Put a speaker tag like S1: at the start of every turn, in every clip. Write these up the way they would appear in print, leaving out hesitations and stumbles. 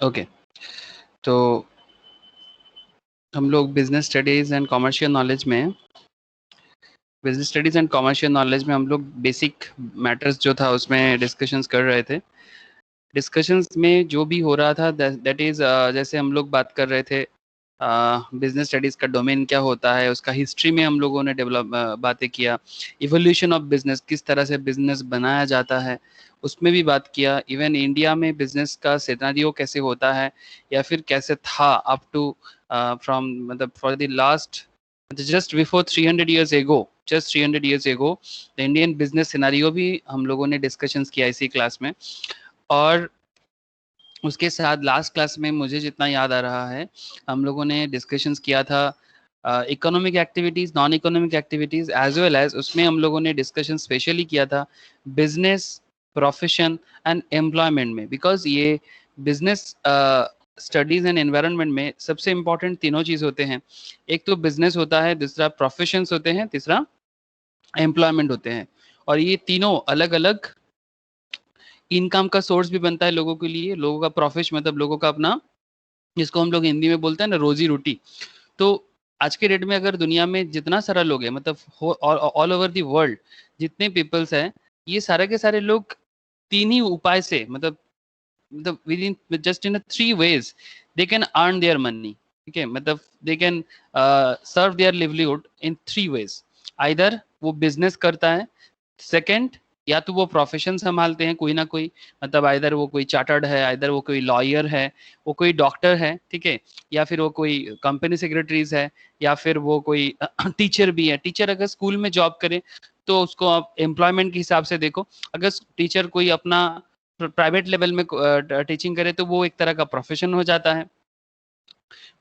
S1: Okay, तो हम लोग business studies and commercial knowledge में हम लोग बेसिक मैटर्स जो था उसमें डिस्कशंस कर रहे थे। डिस्कशंस में जो भी हो रहा था दैट इज जैसे हम लोग बात कर रहे थे बिजनेस स्टडीज का डोमेन क्या होता है, उसका हिस्ट्री में हम लोगों ने डेवलप बातें किया। इवोल्यूशन ऑफ बिजनेस, किस तरह से बिजनेस बनाया जाता है, उसमें भी बात किया। इवन इंडिया में बिजनेस का सिनेरियो कैसे होता है या फिर कैसे था अप टू फ्रॉम मतलब for the last just before 300 years ago, just 300 years ago the Indian business scenario भी हम लोगों ने डिस्कशंस किया इसी क्लास में। और उसके साथ लास्ट क्लास में मुझे जितना याद आ रहा है हम लोगों ने डिस्कशंस किया था economic activities, non economic activities as well as उसमें हम लोगों ने डिस्कशन स्पेशली किया था बिजनेस, प्रोफेशन एंड एम्प्लॉयमेंट में। बिकॉज ये बिजनेस स्टडीज़ एंड एनवायरनमेंट में सबसे इम्पॉर्टेंट तीनों चीज़ होते हैं। एक तो बिजनेस होता है, दूसरा प्रोफेशंस होते हैं, तीसरा एम्प्लॉयमेंट होते हैं। और ये तीनों अलग अलग इनकम का सोर्स भी बनता है लोगों के लिए। लोगों का प्रोफेशन मतलब लोगों का अपना, जिसको हम लोग हिंदी में बोलते हैं ना, रोजी रोटी। तो आज के डेट में अगर दुनिया में जितना सारा लोग है मतलब ऑल ओवर दी वर्ल्ड जितने पीपल्स हैं, ये सारे के सारे लोग तीन ही उपाय से मतलब with in just in 3 ways they can earn their money. ठीक है, मतलब they can serve their livelihood in 3 ways। Either वो बिजनेस करता है, सेकंड या तो वो प्रोफेशन संभालते हैं कोई ना कोई, मतलब आइदर वो कोई चार्टर्ड है, आइदर वो कोई लॉयर है, वो कोई डॉक्टर है, ठीक है, या फिर वो कोई कंपनी सेक्रेटरीज है, या फिर वो कोई टीचर भी है। टीचर अगर स्कूल में जॉब करे तो उसको आप एम्प्लॉयमेंट के हिसाब से देखो। अगर टीचर कोई अपना प्राइवेट लेवल में टीचिंग करे तो वो एक तरह का प्रोफेशन हो जाता है।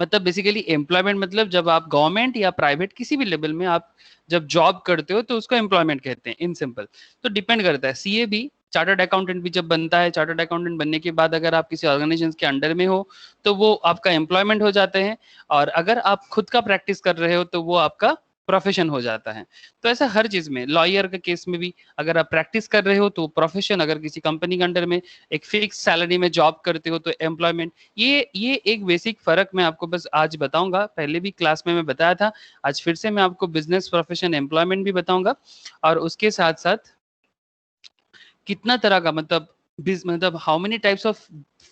S1: मतलब बेसिकली एम्प्लॉयमेंट मतलब जब आप गवर्नमेंट या प्राइवेट किसी भी लेवल में आप जब जॉब करते हो तो उसको एम्प्लॉयमेंट कहते हैं इन सिंपल। तो डिपेंड करता है, सीए भी, चार्टर्ड अकाउंटेंट भी जब बनता है, चार्टर्ड अकाउंटेंट बनने के बाद अगर आप किसी ऑर्गेनाइजेशन के अंडर में हो तो वो आपका एम्प्लॉयमेंट हो जाते हैं। और अगर आप खुद का प्रैक्टिस कर रहे हो तो वो आपका प्रोफेशन हो जाता है। तो ऐसा हर चीज में, लॉयर के केस में भी अगर आप प्रैक्टिस कर रहे हो तो प्रोफेशन, अगर किसी कंपनी के अंडर में एक फिक्स सैलरी में जॉब करते हो तो एम्प्लॉयमेंट। ये एक बेसिक फर्क मैं आपको बस आज बताऊंगा, पहले भी क्लास में मैं बताया था, आज फिर से मैं आपको बिजनेस, प्रोफेशन, एम्प्लॉयमेंट भी बताऊंगा। और उसके साथ साथ कितना तरह का मतलब how many types of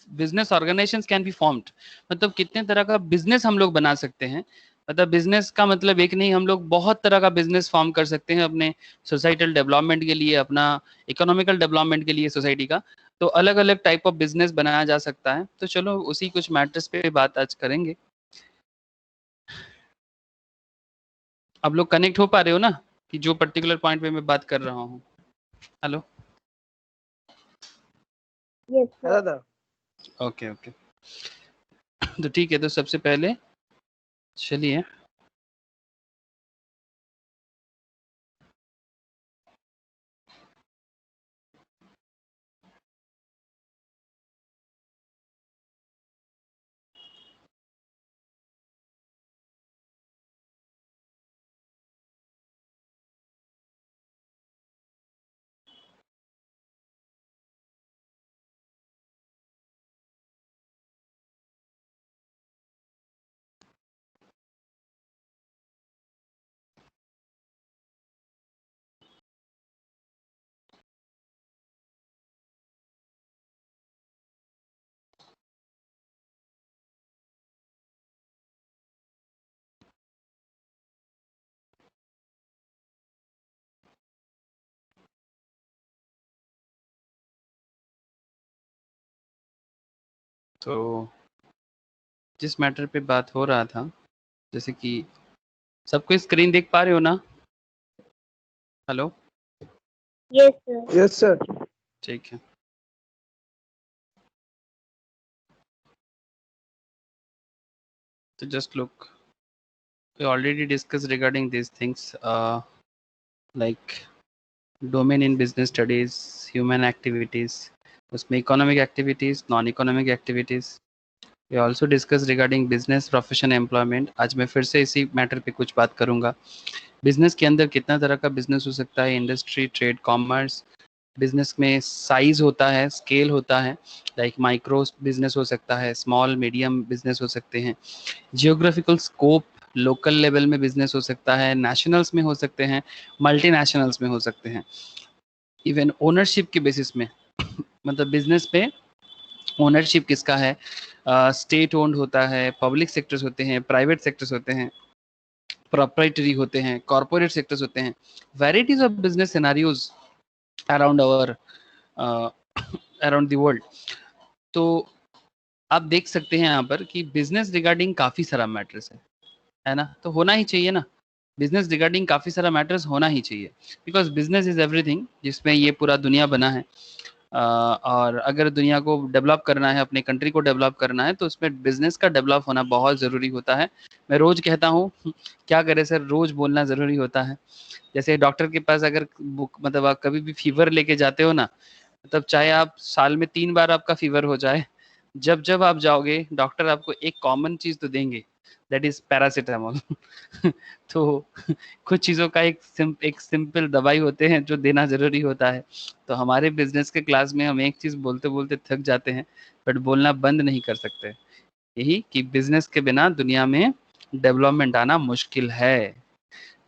S1: business organisations can be formed, मतलब कितने तरह का बिजनेस हम लोग बना सकते हैं। मतलब बिजनेस का मतलब एक नहीं, हम लोग बहुत तरह का बिजनेस फॉर्म कर सकते हैं अपने सोसाइटल डेवलपमेंट के लिए, अपना इकोनॉमिकल डेवलपमेंट के लिए सोसाइटी का। तो अलग अलग टाइप ऑफ बिजनेस बनाया जा सकता है। तो चलो उसी कुछ मैटर्स पे बात आज करेंगे। आप लोग कनेक्ट हो पा रहे हो ना कि जो पर्टिकुलर पॉइंट पे मैं बात कर रहा हूँ? हेलो।
S2: यस
S3: है
S2: सर।
S3: दादा।
S1: ओके ओके, तो ठीक है, तो सबसे पहले चलिए तो जिस मैटर पे बात हो रहा था, जैसे कि सबको स्क्रीन देख पा रहे हो ना? Hello.
S2: Yes sir.
S3: Yes sir.
S1: ठीक है, तो just look, we already discussed regarding these things, like domain in business studies, human activities, उसमें economic activities, non economic activities। we also discussed regarding business, profession, employment। आज मैं फिर से इसी matter पे कुछ बात करूंगा। बिजनेस के अंदर कितना तरह का बिजनेस हो सकता है, इंडस्ट्री, ट्रेड, कॉमर्स, बिजनेस में साइज होता है, स्केल होता है, लाइक माइक्रो बिजनेस हो सकता है, स्मॉल मीडियम बिजनेस हो सकते हैं, जियोग्राफिकल स्कोप लोकल लेवल में बिजनेस हो सकता है, नेशनल्स में हो सकते हैं, मल्टीनेशनल्स में हो सकते हैं, इवन ओनरशिप के बेसिस में मतलब बिजनेस पे ओनरशिप किसका है, स्टेट ओन्ड होता है, पब्लिक सेक्टर्स होते हैं, प्राइवेट सेक्टर्स होते हैं, प्रोप्राइटरी होते हैं, कॉर्पोरेट सेक्टर्स होते हैं, varieties of business scenarios around our around the world. तो आप देख सकते हैं यहाँ पर कि बिजनेस रिगार्डिंग काफी सारा मैटर्स है ना, तो होना ही चाहिए ना, बिजनेस रिगार्डिंग काफी सारा मैटर्स होना ही चाहिए, बिकॉज बिजनेस इज एवरीथिंग, जिसमें ये पूरा दुनिया बना है। और अगर दुनिया को डेवलप करना है, अपने कंट्री को डेवलप करना है, तो उसमें बिजनेस का डेवलप होना बहुत ज़रूरी होता है। मैं रोज कहता हूँ क्या करें सर, रोज बोलना ज़रूरी होता है। जैसे डॉक्टर के पास अगर मतलब आप कभी भी फीवर लेके जाते हो ना, मतलब चाहे आप साल में 3 बार आपका फीवर हो जाए, जब जब आप जाओगे डॉक्टर आपको एक कॉमन चीज़ तो देंगे, दैट इज पैरासिटामोल। तो कुछ चीज़ों का एक सिंपल दवाई होते हैं जो देना ज़रूरी होता है। तो हमारे बिजनेस के क्लास में हम एक चीज़ बोलते बोलते थक जाते हैं, बट बोलना बंद नहीं कर सकते, यही कि बिजनेस के बिना दुनिया में डेवलपमेंट आना मुश्किल है।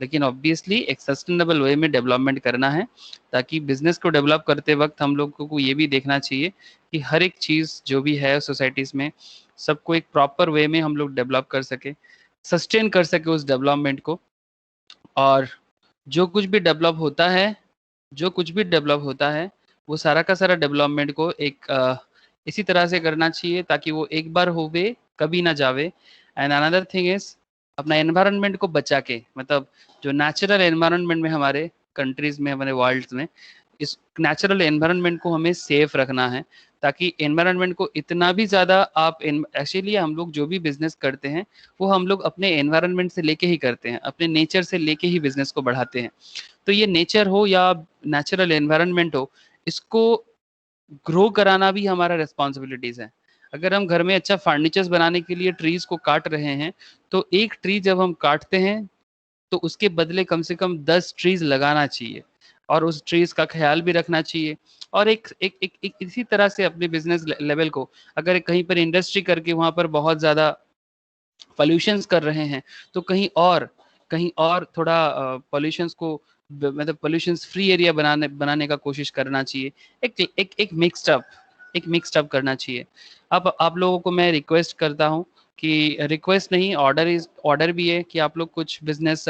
S1: लेकिन ऑब्वियसली एक सस्टेनेबल वे में डेवलपमेंट करना है, ताकि बिजनेस को डेवलप करते वक्त हम लोगों को ये भी देखना चाहिए कि हर एक चीज़ जो भी है सोसाइटीज़ में, सबको एक प्रॉपर वे में हम लोग डेवलप कर सके, सस्टेन कर सके उस डेवलपमेंट को। और जो कुछ भी डेवलप होता है, जो कुछ भी डेवलप होता है, वो सारा का सारा डेवलपमेंट को एक इसी तरह से करना चाहिए ताकि वो एक बार होवे कभी ना जावे। एंड अनदर थिंग इज अपना एनवायरनमेंट को बचा के, मतलब जो नेचुरल एनवायरनमेंट में हमारे कंट्रीज में, हमारे वर्ल्ड में, इस नेचुरल एनवायरनमेंट को हमें सेफ रखना है, ताकि एनवायरनमेंट को इतना भी ज़्यादा आप एक्चुअली हम लोग जो भी बिजनेस करते हैं वो हम लोग अपने एनवायरनमेंट से लेके ही करते हैं, अपने नेचर से लेके ही बिजनेस को बढ़ाते हैं। तो ये नेचर हो या नेचुरल एनवायरनमेंट हो, इसको ग्रो कराना भी हमारा रिस्पॉन्सिबिलिटीज है। अगर हम घर में अच्छा फर्नीचर्स बनाने के लिए ट्रीज को काट रहे हैं, तो एक ट्री जब हम काटते हैं तो उसके बदले कम से कम 10 ट्रीज लगाना चाहिए, और उस ट्रीज का ख्याल भी रखना चाहिए। और एक इसी तरह से अपने बिजनेस लेवल को, अगर कहीं पर इंडस्ट्री करके वहां पर बहुत ज्यादा पॉल्यूशंस कर रहे हैं, तो कहीं और थोड़ा पॉल्यूशंस को मतलब पॉल्यूशंस फ्री एरिया बनाने का कोशिश करना चाहिए। एक मिक्स्ड अप करना चाहिए। अब आप लोगों को मैं रिक्वेस्ट करता हूँ कि रिक्वेस्ट नहीं, ऑर्डर भी है कि आप लोग कुछ बिजनेस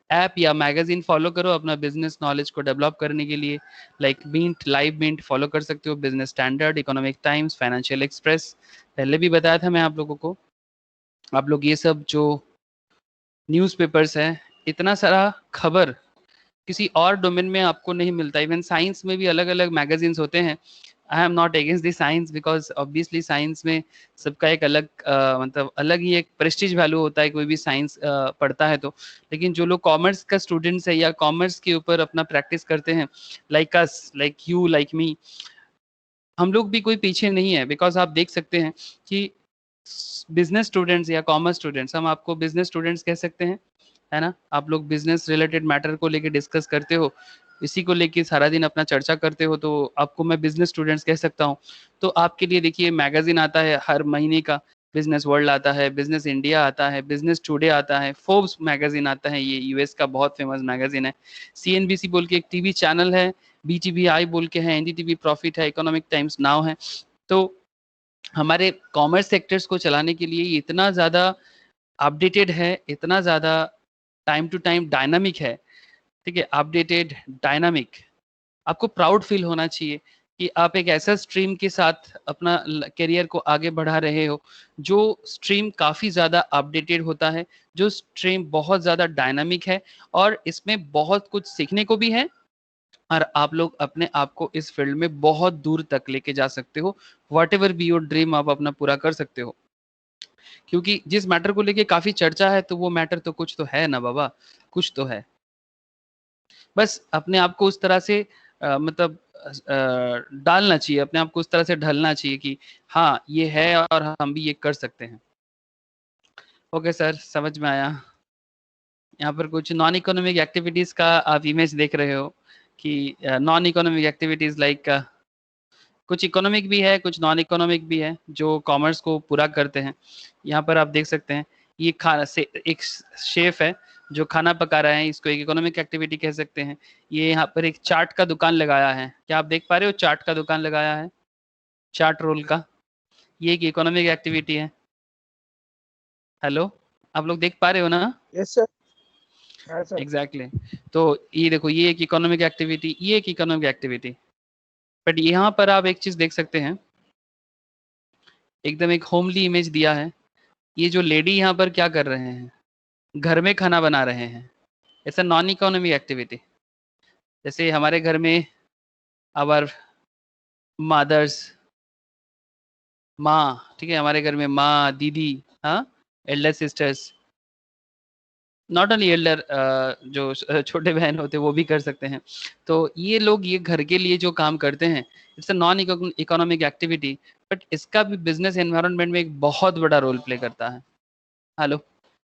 S1: ऐप या मैगजीन फॉलो करो अपना बिजनेस नॉलेज को डेवलप करने के लिए। Like Mint, Live Mint follow कर सकते हो, Business Standard, Economic Times, Financial Express, पहले भी बताया था मैं आप लोगों को। आप लोग ये सब जो न्यूज़पेपर्स हैं, इतना सारा खबर किसी और डोमेन में आपको नहीं मिलता। इवन साइंस में भी अलग अलग मैगजीन्स होते हैं। I am not against the science, because obviously science में सबका एक अलग मतलब अलग ही एक प्रेस्टीज वैल्यू होता है कोई भी साइंस पढ़ता है तो। लेकिन जो लोग कॉमर्स का स्टूडेंट्स है या कॉमर्स के ऊपर अपना प्रैक्टिस करते हैं, like us, like you, like me, हम लोग भी कोई पीछे नहीं है। बिकॉज आप देख सकते हैं कि बिजनेस स्टूडेंट्स या कॉमर्स स्टूडेंट्स, हम आपको बिजनेस स्टूडेंट्स कह सकते हैं, है ना। आप लोग बिजनेस रिलेटेड मैटर को लेके डिस्कस करते हो, इसी को लेके सारा दिन अपना चर्चा करते हो, तो आपको मैं बिजनेस स्टूडेंट्स कह सकता हूँ। तो आपके लिए देखिए मैगजीन आता है हर महीने का, बिजनेस वर्ल्ड आता है, बिजनेस इंडिया आता है, बिजनेस टुडे आता है, फोर्ब्स मैगजीन आता है, ये यूएस का बहुत फेमस मैगजीन है। सीएनबीसी बोल के एक टीवी चैनल है, बीटीवीआई बोल के है, एनडीटीवी प्रॉफिट है, इकोनॉमिक टाइम्स नाउ है। तो हमारे कॉमर्स सेक्टर्स को चलाने के लिए ये इतना ज़्यादा अपडेटेड है, इतना ज़्यादा टाइम टू टाइम डायनामिक है। ठीक है, अपडेटेड, डायनामिक, आपको प्राउड फील होना चाहिए कि आप एक ऐसा स्ट्रीम के साथ अपना करियर को आगे बढ़ा रहे हो, जो स्ट्रीम काफ़ी ज़्यादा अपडेटेड होता है, जो स्ट्रीम बहुत ज़्यादा डायनामिक है, और इसमें बहुत कुछ सीखने को भी है, और आप लोग अपने आप को इस फील्ड में बहुत दूर तक लेके जा सकते हो। What ever be your dream आप अपना पूरा कर सकते हो, क्योंकि जिस मैटर को लेके काफी चर्चा है, तो वो मैटर तो कुछ तो है ना बाबा, कुछ तो है। बस अपने आप को उस तरह से मतलब डालना चाहिए, अपने आप को उस तरह से ढलना चाहिए कि हाँ ये है और हम भी ये कर सकते हैं। ओके सर, समझ में आया। यहाँ पर कुछ नॉन इकोनॉमिक एक्टिविटीज का आप इमेज देख रहे हो कि नॉन इकोनॉमिक एक्टिविटीज लाइक कुछ इकोनॉमिक भी है, कुछ नॉन इकोनॉमिक भी है जो कॉमर्स को पूरा करते हैं। यहाँ पर आप देख सकते हैं ये खाना से एक शेफ है जो खाना पका रहा है, इसको एक इकोनॉमिक एक्टिविटी कह सकते हैं। ये यहाँ पर एक चाट का दुकान लगाया है, क्या आप देख पा रहे हो? चाट का दुकान लगाया है, चाट रोल का, ये एक इकोनॉमिक एक्टिविटी है। हेलो, आप लोग देख पा रहे हो ना?
S3: Yes sir. हाँ सर।
S1: एग्जैक्टली तो ये देखो, ये एक इकोनॉमिक एक्टिविटी, ये एक इकोनॉमिक एक्टिविटी। बट यहाँ पर आप एक चीज देख सकते हैं, एकदम एक होमली इमेज दिया है। ये जो लेडी यहाँ पर क्या कर रहे हैं, घर में खाना बना रहे हैं। ऐसा नॉन इकोनॉमिक एक्टिविटी। जैसे हमारे घर में आवर मदर्स, माँ, ठीक है, हमारे घर में माँ, दीदी, हाँ, Elder sisters, not only Elder, जो छोटे बहन होते हैं वो भी कर सकते हैं। तो ये लोग ये घर के लिए जो काम करते हैं, it's a non economic activity, but इसका भी बिजनेस एनवायरनमेंट में एक बहुत बड़ा रोल प्ले करता है। हेलो,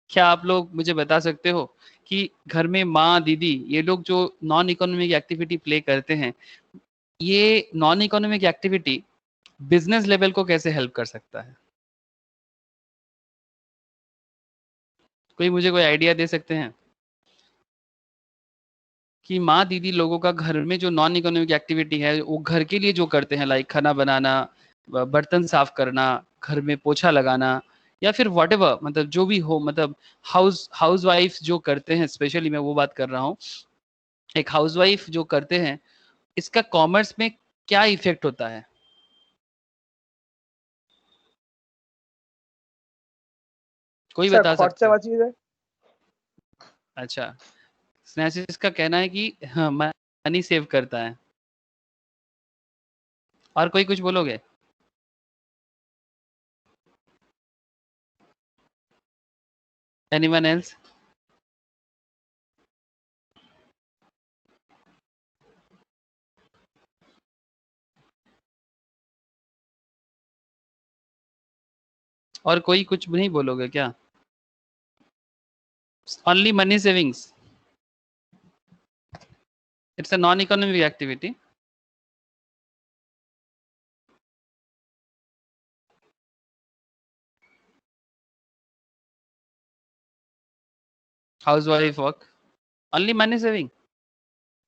S1: क्या आप लोग मुझे बता सकते हो कि घर में माँ, दीदी, ये लोग जो नॉन इकोनॉमिक एक्टिविटी प्ले करते हैं, ये non economic activity business level को कैसे हेल्प कर सकता है? कोई मुझे कोई आइडिया दे सकते हैं कि माँ, दीदी लोगों का घर में जो नॉन इकोनॉमिक एक्टिविटी है वो घर के लिए जो करते हैं, लाइक खाना बनाना, बर्तन साफ करना, घर में पोछा लगाना, या फिर व्हाटएवर, मतलब जो भी हो, मतलब हाउस वाइफ जो करते हैं, स्पेशली मैं वो बात कर रहा हूँ, एक हाउसवाइफ जो करते हैं, इसका कॉमर्स में क्या इफेक्ट होता है? कोई
S3: सर
S1: बता सकता
S3: खर्चा
S1: है?
S3: बची है।
S1: अच्छा, स्नेसिस का कहना है कि हाँ, मनी सेव करता है। और कोई कुछ बोलोगे? Anyone else? और कोई कुछ नहीं बोलोगे क्या? Only money savings, it's a non economic activity. House wife work, only money saving?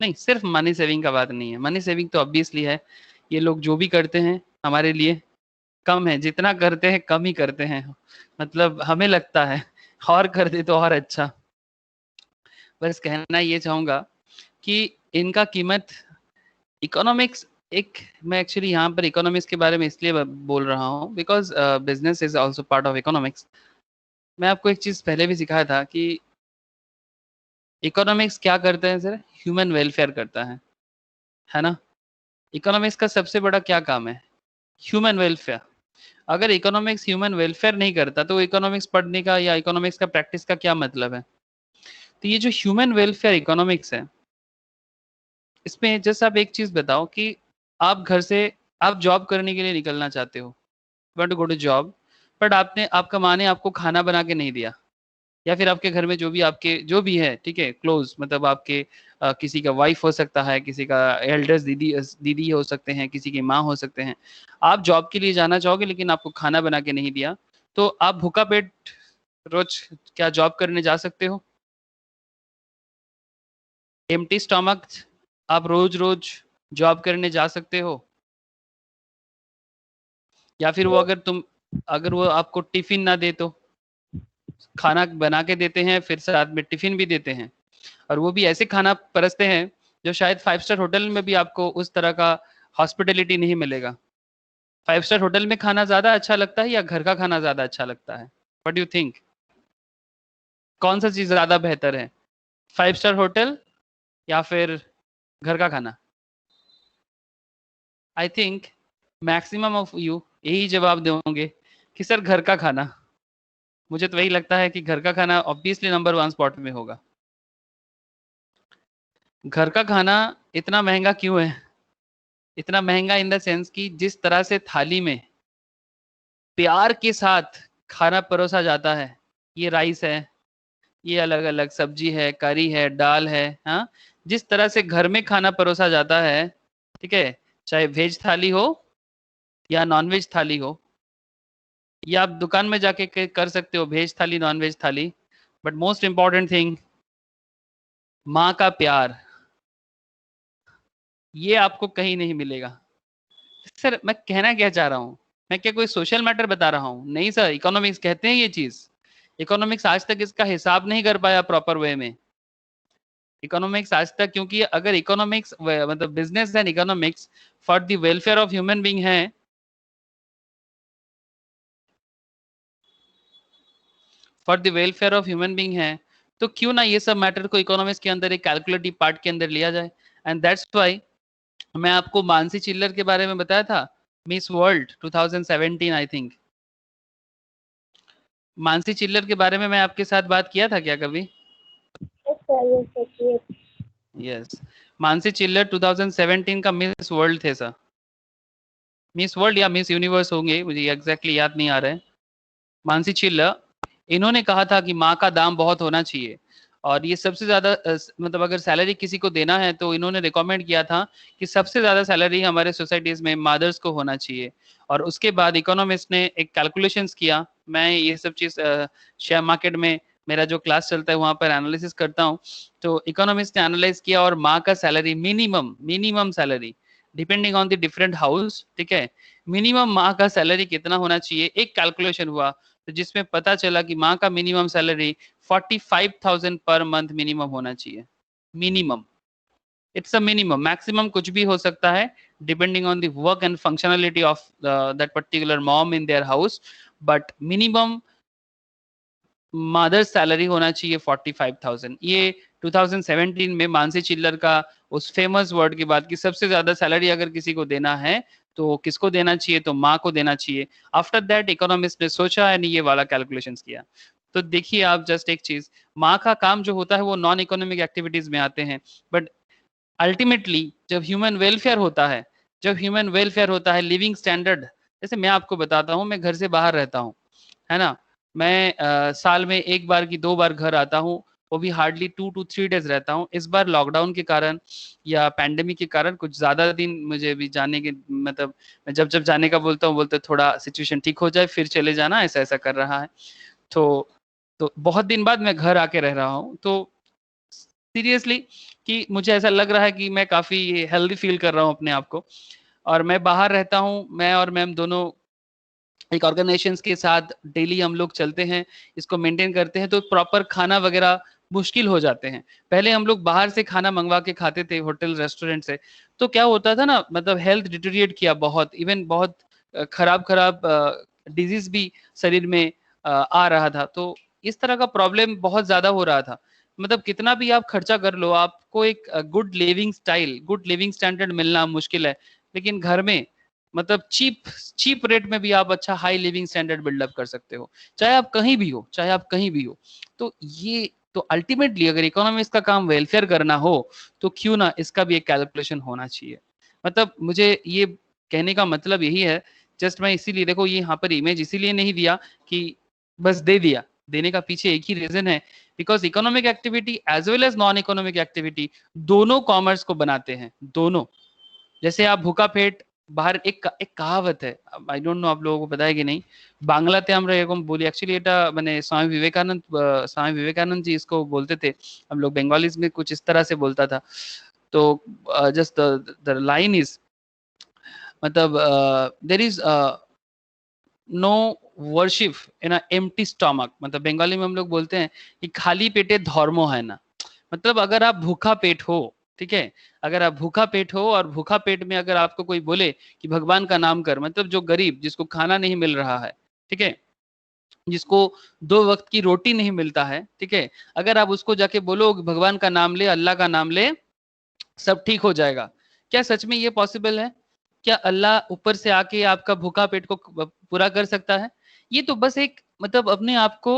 S1: नहीं, सिर्फ मनी सेविंग का बात नहीं है। मनी सेविंग तो ऑब्वियसली है, ये लोग जो भी करते हैं हमारे लिए कम है, जितना करते हैं कम ही करते हैं, मतलब हमें लगता है और कर दे तो और अच्छा। बस कहना ये चाहूंगा कि इनका कीमत इकोनॉमिक्स, एक, मैं एक्चुअली यहाँ पर इकोनॉमिक्स के बारे में इसलिए बोल रहा हूँ because business is also part of economics. मैं आपको एक चीज़ पहले भी सिखाया था कि इकोनॉमिक्स क्या करते हैं सर, ह्यूमन वेलफेयर करता है ना? इकोनॉमिक्स का सबसे बड़ा क्या काम है? Human welfare. अगर इकोनॉमिक्स ह्यूमन वेलफेयर नहीं करता तो इकोनॉमिक्स पढ़ने का या इकोनॉमिक्स का प्रैक्टिस का क्या मतलब है? तो ये जो ह्यूमन वेलफेयर इकोनॉमिक्स है, इसमें जस्ट आप एक चीज बताओ कि आप घर से, आप जॉब करने के लिए निकलना चाहते हो, want to go to job, but आपने, आपका माँ ने आपको खाना बना के नहीं दिया, या फिर आपके घर में जो भी आपके जो भी है, ठीक है, क्लोज, मतलब आपके किसी का वाइफ हो सकता है, किसी का एल्डर्स दीदी दीदी हो सकते हैं, किसी की माँ हो सकते हैं। आप जॉब के लिए जाना चाहोगे लेकिन आपको खाना बना के नहीं दिया, तो आप भूखा पेट रोज क्या जॉब करने जा सकते हो? एम्प्टी स्टमक आप रोज रोज जॉब करने जा सकते हो? या फिर वो अगर वो आपको टिफिन ना दे, तो खाना बना के देते हैं, फिर साथ में टिफिन भी देते हैं, और वो भी ऐसे खाना परसते हैं जो शायद 5 स्टार होटल में भी आपको उस तरह का हॉस्पिटलिटी नहीं मिलेगा। 5 स्टार होटल में खाना ज्यादा अच्छा लगता है या घर का खाना ज्यादा अच्छा लगता है? व्हाट डू यू थिंक, कौन सा चीज ज्यादा बेहतर है, 5 स्टार होटल या फिर घर का खाना? I think maximum of you यही जवाब दोगे कि सर घर का खाना। मुझे तो वही लगता है कि घर का खाना ऑब्वियसली नंबर 1 स्पॉट में होगा। घर का खाना इतना महंगा क्यों है? इतना महंगा इन द सेंस कि जिस तरह से थाली में प्यार के साथ खाना परोसा जाता है, ये राइस है, ये अलग अलग सब्जी है, करी है, दाल है। हाँ, जिस तरह से घर में खाना परोसा जाता है, ठीक है, चाहे वेज थाली हो या नॉन वेज थाली हो, या आप दुकान में जाके कर सकते हो वेज थाली, नॉन वेज थाली, बट मोस्ट इम्पॉर्टेंट थिंग, माँ का प्यार, ये आपको कहीं नहीं मिलेगा। सर मैं कहना क्या चाह रहा हूँ, मैं क्या कोई सोशल मैटर बता रहा हूँ? नहीं सर, इकोनॉमिक्स कहते हैं ये चीज। इकोनॉमिक्स आज तक इसका हिसाब नहीं कर पाया प्रॉपर वे में। इकोनॉमिक्स आज तक, क्योंकि अगर इकोनॉमिक्स मतलब business and economics for the welfare of human being है, for the welfare of human being है, तो क्यों ना ये सब मैटर को इकोनॉमिक्स के अंदर एक कैलकुलेटिव पार्ट के अंदर लिया जाए। एंड दैट्स व्हाई मैं आपको मानसी चिल्लर के बारे में बताया था, miss world 2017 I think. Mansi चिल्लर के बारे में मैं आपके साथ बात किया था क्या कभी?
S2: Yes, sir. Yes, sir. Yes.
S1: Yes, Mansi चिल्लर 2017 का मिस वर्ल्ड थे सर। मिस वर्ल्ड या मिस यूनिवर्स होंगे, मुझे एग्जैक्टली याद नहीं आ रहा है। मानसी चिल्लर, इन्होंने कहा था कि माँ का दाम बहुत होना चाहिए, और ये सबसे ज्यादा मतलब अगर सैलरी किसी को देना है तो इन्होंने रिकमेंड किया था कि सबसे ज्यादा सैलरी हमारे सोसाइटीज में मदर्स को होना चाहिए। और उसके बाद इकोनॉमिस्ट ने एक कैलकुलेशंस किया। मैं ये सब चीज शेयर मार्केट में मेरा जो क्लास चलता है वहां पर एनालिसिस करता हूँ। तो इकोनॉमिस्ट ने एनालाइज किया और माँ का salary minimum minimum salary depending on the different house, ठीक है, मिनिमम माँ का सैलरी कितना होना चाहिए, एक कैलकुलेशन हुआ, तो जिसमें पता चला कि माँ का minimum salary 45,000 per month minimum होना चाहिए। Minimum, it's a minimum, maximum कुछ भी हो सकता है depending on the work and functionality of that particular mom in their house, but minimum mother salary होना चाहिए 45,000। ये 2017 में मानसी चिल्लर का उस फेमस वर्ड की बात की, सबसे ज्यादा सैलरी अगर किसी को देना है तो किसको देना चाहिए, तो माँ को देना चाहिए। आफ्टर दैट इकोनॉमिस्ट ने सोचा एंड ये वाला कैलकुलेशन किया। तो देखिए आप, जस्ट एक चीज, माँ का काम जो होता है वो नॉन इकोनॉमिक एक्टिविटीज में आते हैं, बट अल्टीमेटली जब ह्यूमन वेलफेयर होता है, जब ह्यूमन वेलफेयर होता है, लिविंग स्टैंडर्ड, जैसे मैं आपको बताता हूँ, मैं घर से बाहर रहता हूँ, है ना, मैं साल में एक बार की दो बार घर आता हूँ, वो भी हार्डली 2 to 3 डेज रहता हूँ। इस बार लॉकडाउन के कारण या पैंडेमिक के कारण कुछ ज्यादा दिन मुझे भी जाने के, मतलब मैं जब जब जाने का बोलता हूँ, बोलते थोड़ा सिचुएशन ठीक हो जाए फिर चले जाना, ऐसा ऐसा कर रहा है। तो बहुत दिन बाद मैं घर आके रह रहा हूँ, तो सीरियसली कि मुझे ऐसा लग रहा है कि मैं काफी हेल्दी फील कर रहा हूँ अपने आप को। और मैं बाहर रहता हूँ, मैं और मैम दोनों एक ऑर्गेनाइजेशंस के साथ डेली हम लोग चलते हैं, इसको मेंटेन करते हैं, तो प्रॉपर खाना वगैरह मुश्किल हो जाते हैं। पहले हम लोग बाहर से खाना मंगवा के खाते थे होटल रेस्टोरेंट से, तो क्या होता था ना, मतलब हेल्थ डिटेरिएट किया बहुत, इवन बहुत खराब खराब डिजीज भी शरीर में आ रहा था। तो इस तरह का प्रॉब्लम बहुत ज्यादा हो रहा था। मतलब कितना भी आप खर्चा कर लो, आपको एक good living style, good living standard मिलना मुश्किल है। लेकिन घर में मतलब चीप चीप रेट में भी आप अच्छा हाई लिविंग स्टैंडर्ड बिल्डअप कर सकते हो, चाहे आप कहीं भी हो, चाहे आप कहीं भी हो। तो ये तो अल्टीमेटली अगर इकोनॉमिक्स का काम वेलफेयर करना हो, तो क्यों ना इसका भी एक कैलकुलेशन होना चाहिए। मतलब मुझे ये कहने का मतलब यही है, जस्ट मैं इसीलिए, देखो ये यहाँ पर इमेज इसीलिए नहीं दिया कि बस दे दिया, देने का पीछे एक ही रीजन है, because economic activity as well as non economic activity दोनों कॉमर्स को बनाते हैं, दोनों। जैसे आप भूखा पेट बाहर, एक कहावत है, आई डोंट नो आप लोगों को पता है कि नहीं, बांग्लाते আমরা এরকম বলি, एक्चुअली এটা মানে स्वामी विवेकानंद जी इसको बोलते थे, हम लोग बंगालीज में कुछ इस तरह से बोलता था। तो जस्ट द लाइन इज, मतलब there is no worship in a empty stomach, मतलब बंगाली में हम लोग बोलते हैं कि खाली पेटे धर्म है ना। मतलब अगर आप भूखा पेट हो, ठीक है, अगर आप भूखा पेट हो और भूखा पेट में अगर आपको कोई बोले कि भगवान का नाम कर, मतलब जो गरीब जिसको खाना नहीं मिल रहा है, ठीक है, जिसको 2 वक्त की रोटी नहीं मिलता है, ठीक है, अगर आप उसको जाके बोलो कि भगवान का नाम ले, अल्लाह का नाम ले, सब ठीक हो जाएगा, क्या सच में ये पॉसिबल है? क्या अल्लाह ऊपर से आके आपका भूखा पेट को पूरा कर सकता है? ये तो बस एक मतलब अपने आप को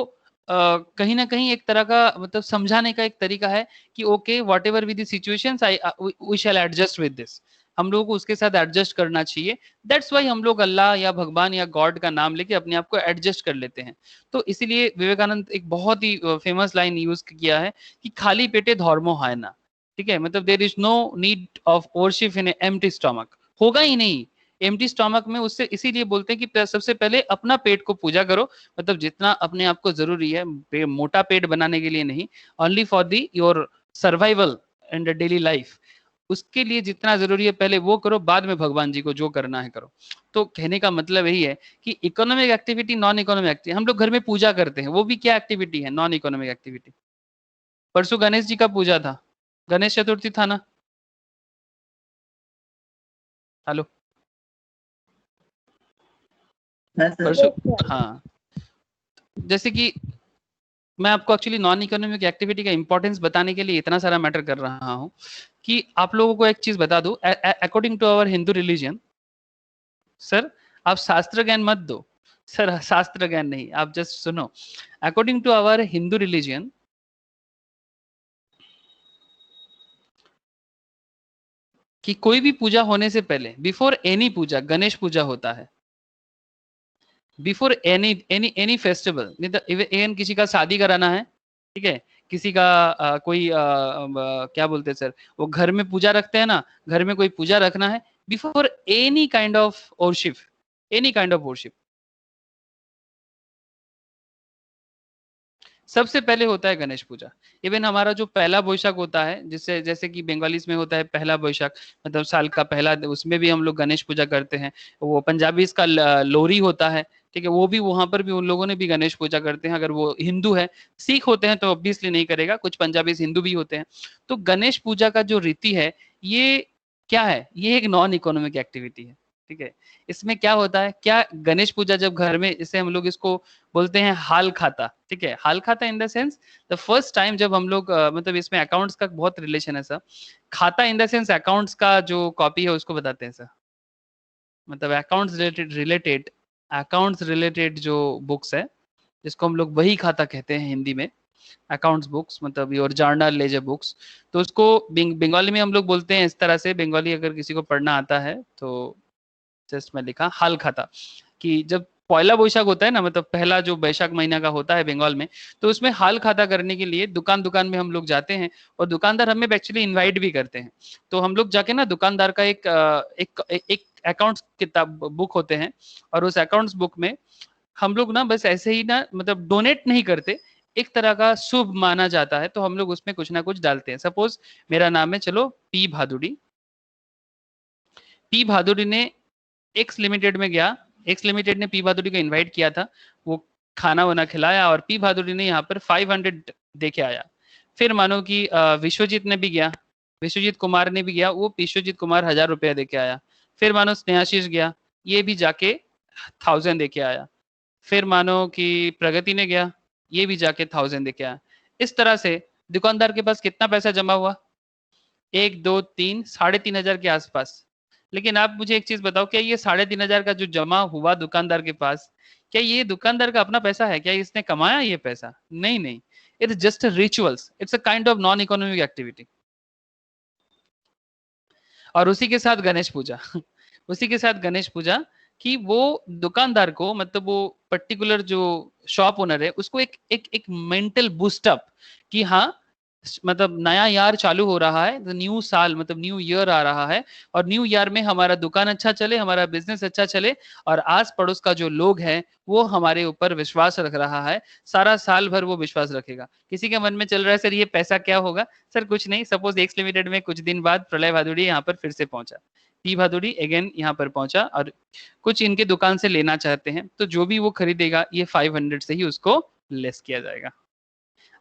S1: कहीं ना कहीं एक तरह का मतलब समझाने का एक तरीका है कि okay whatever with the situations I we shall adjust with this. हम लोगों को उसके साथ एडजस्ट करना चाहिए। दैट्स वाई हम लोग अल्लाह या भगवान या गॉड का नाम लेके अपने आप को एडजस्ट कर लेते हैं। तो इसीलिए विवेकानंद एक बहुत ही फेमस लाइन यूज किया है कि खाली पेटे धर्मो है ना, ठीक है, मतलब there is no need of worship in empty stomach, होगा ही नहीं एम्प्टी स्टमक में। उससे इसीलिए बोलते हैं कि सबसे पहले अपना पेट को पूजा करो, मतलब जितना अपने आप को जरूरी है, मोटा पेट बनाने के लिए नहीं, only for the your survival in the daily life, उसके लिए जितना जरूरी है पहले वो करो, बाद में भगवान जी को जो करना है करो। तो कहने का मतलब यही है कि economic activity, non economic activity, हम लोग घर में पूजा करते हैं, वो भी क्या एक्टिविटी है, नॉन इकोनॉमिक एक्टिविटी। परसों गणेश जी का पूजा था, गणेश चतुर्थी था ना, हेलो परसों, हाँ। जैसे कि मैं आपको एक्चुअली नॉन इकोनॉमिक एक्टिविटी का इंपॉर्टेंस बताने के लिए इतना सारा मैटर कर रहा हूँ कि आप लोगों को एक चीज बता दूं, according to our Hindu religion, sir आप शास्त्र ज्ञान मत दो, सर शास्त्र ज्ञान नहीं, आप जस्ट सुनो। According to our Hindu religion, कि कोई भी पूजा होने से पहले, बिफोर एनी पूजा, गणेश पूजा होता है, before any any any festival, नहीं तो इवन किसी का शादी कराना है, ठीक है, किसी का कोई क्या बोलते हैं सर, वो घर में पूजा रखते हैं ना, घर में कोई पूजा रखना है, before any kind of worship, any kind of worship, सबसे पहले होता है गणेश पूजा। इवन हमारा जो पहला बोईशाख होता है, जिससे जैसे कि बंगालीज में होता है पहला बोईशाख, मतलब साल का पहला, उसमें भी हम लोग गणेश पूजा करते हैं। वो पंजाबी इसका लोरी होता है, ठीक है, वो भी वहां पर भी उन लोगों ने भी गणेश पूजा करते हैं, अगर वो हिंदू है। सिख होते हैं तो ऑब्वियसली नहीं करेगा, कुछ पंजाबी हिंदू भी होते हैं। तो गणेश पूजा का जो रीति है, ये क्या है, ये एक नॉन इकोनॉमिक एक्टिविटी है, ठीक है। इसमें क्या होता है, क्या गणेश पूजा जब घर में, इसे हम लोग इसको बोलते हैं हाल खाता, ठीक है, हाल खाता in the sense the first time जब हम लोग मतलब इसमें अकाउंट्स का बहुत रिलेशन है सर, खाता इन द सेंस अकाउंट्स का जो कॉपी है उसको बताते हैं सर, मतलब accounts related related accounts related जो बुक्स है, जिसको हम लोग वही खाता कहते हैं हिंदी में, अकाउंट्स बुक्स, मतलब योर जर्नल लेजर बुक्स। तो उसको बंगाली में हम लोग बोलते हैं इस तरह से, बंगाली अगर किसी को पढ़ना आता है तो जस्ट मैं लिखा हाल खाता, कि जब पहला बोईशाख होता है ना, मतलब पहला जो बैशाख महीना का होता है बंगाल में, तो उसमें हाल खाता करने के लिए दुकान दुकान में हम लोग जाते हैं, और दुकानदार हमें एक्चुअली इनवाइट भी करते हैं। तो हम लोग जाके ना दुकानदार का एक अकाउंट्स किताब बुक होते हैं, और उस अकाउंट्स बुक में हम लोग ना बस ऐसे ही ना, मतलब डोनेट नहीं करते, एक तरह का शुभ माना जाता है, तो हम लोग उसमें कुछ ना कुछ डालते हैं। सपोज मेरा नाम है, चलो पी भादुड़ी, पी भादुड़ी ने एक्स लिमिटेड में गया, एक्स लिमिटेड ने पी भादुड़ी को इनवाइट किया था, वो खाना वाना खिलाया, और पी भादुड़ी ने यहाँ पर 500 दे के आया। फिर मानो कि विश्वजीत ने भी गया, विश्वजीत कुमार ने भी गया, वो विश्वजीत कुमार 1000 रुपया दे के आया। फिर मानो स्नेहाशीष गया, ये भी जाके 1000 दे के आया। फिर मानो कि प्रगति ने गया, ये भी जाके 1000 दे के आया। इस तरह से दुकानदार के पास कितना पैसा जमा हुआ, 1 2 3 3,500 के आसपास। लेकिन आप मुझे एक चीज बताओ, क्या ये 3,500 का जो जमा हुआ दुकानदार के पास, क्या ये दुकानदार का अपना पैसा है, क्या इसने कमाया ये पैसा, नहीं नहीं, it's just rituals, it's a kind of non economic activity. और उसी के साथ गणेश पूजा उसी के साथ गणेश पूजा, कि वो दुकानदार को, मतलब वो पर्टिकुलर जो शॉप ओनर है, उसको एक एक एक मेंटल बूस्टअप, कि हाँ मतलब नया ईयर चालू हो रहा है, न्यू साल, मतलब न्यू ईयर आ रहा है, और न्यू ईयर में हमारा दुकान अच्छा चले, हमारा बिजनेस अच्छा चले, और आस पड़ोस का जो लोग हैं वो हमारे ऊपर विश्वास रख रहा है, सारा साल भर वो विश्वास रखेगा। किसी के मन में चल रहा है सर ये पैसा क्या होगा, सर कुछ नहीं, सपोज एक्स लिमिटेड में कुछ दिन बाद प्रलय भादुड़ी यहाँ पर फिर से पहुंचा, पी भादुड़ी अगेन यहाँ पर पहुंचा, और कुछ इनके दुकान से लेना चाहते हैं, तो जो भी वो खरीदेगा ये 500 से ही उसको लेस किया जाएगा।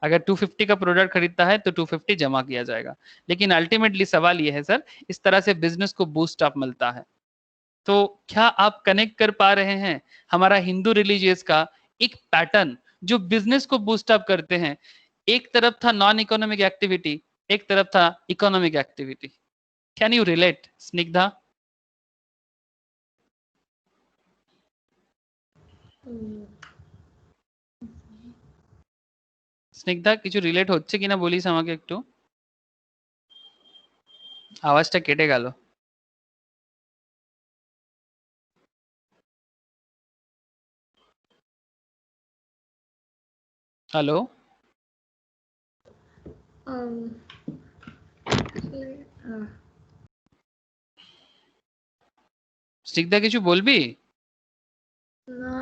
S1: अगर 250 का प्रोडक्ट खरीदता है तो 250 जमा किया जाएगा। लेकिन अल्टीमेटली सवाल ये है सर, इस तरह से बिजनेस को बूस्ट अप मिलता है। तो क्या आप कनेक्ट कर पा रहे हैं हमारा हिंदू रिलीजियस का एक पैटर्न, जो बिजनेस को बूस्ट अप करते हैं? एक तरफ था नॉन इकोनॉमिक एक्टिविटी, एक तरफ था economic activity. Can you relate Snigdha? Snigdha কিছু রিলেট হচ্ছে কিনা বলিস আমাকে একটু, আওয়াজটা কেটে গেল। हेलो স্নিগ্ধা কিছু বলবি?
S4: না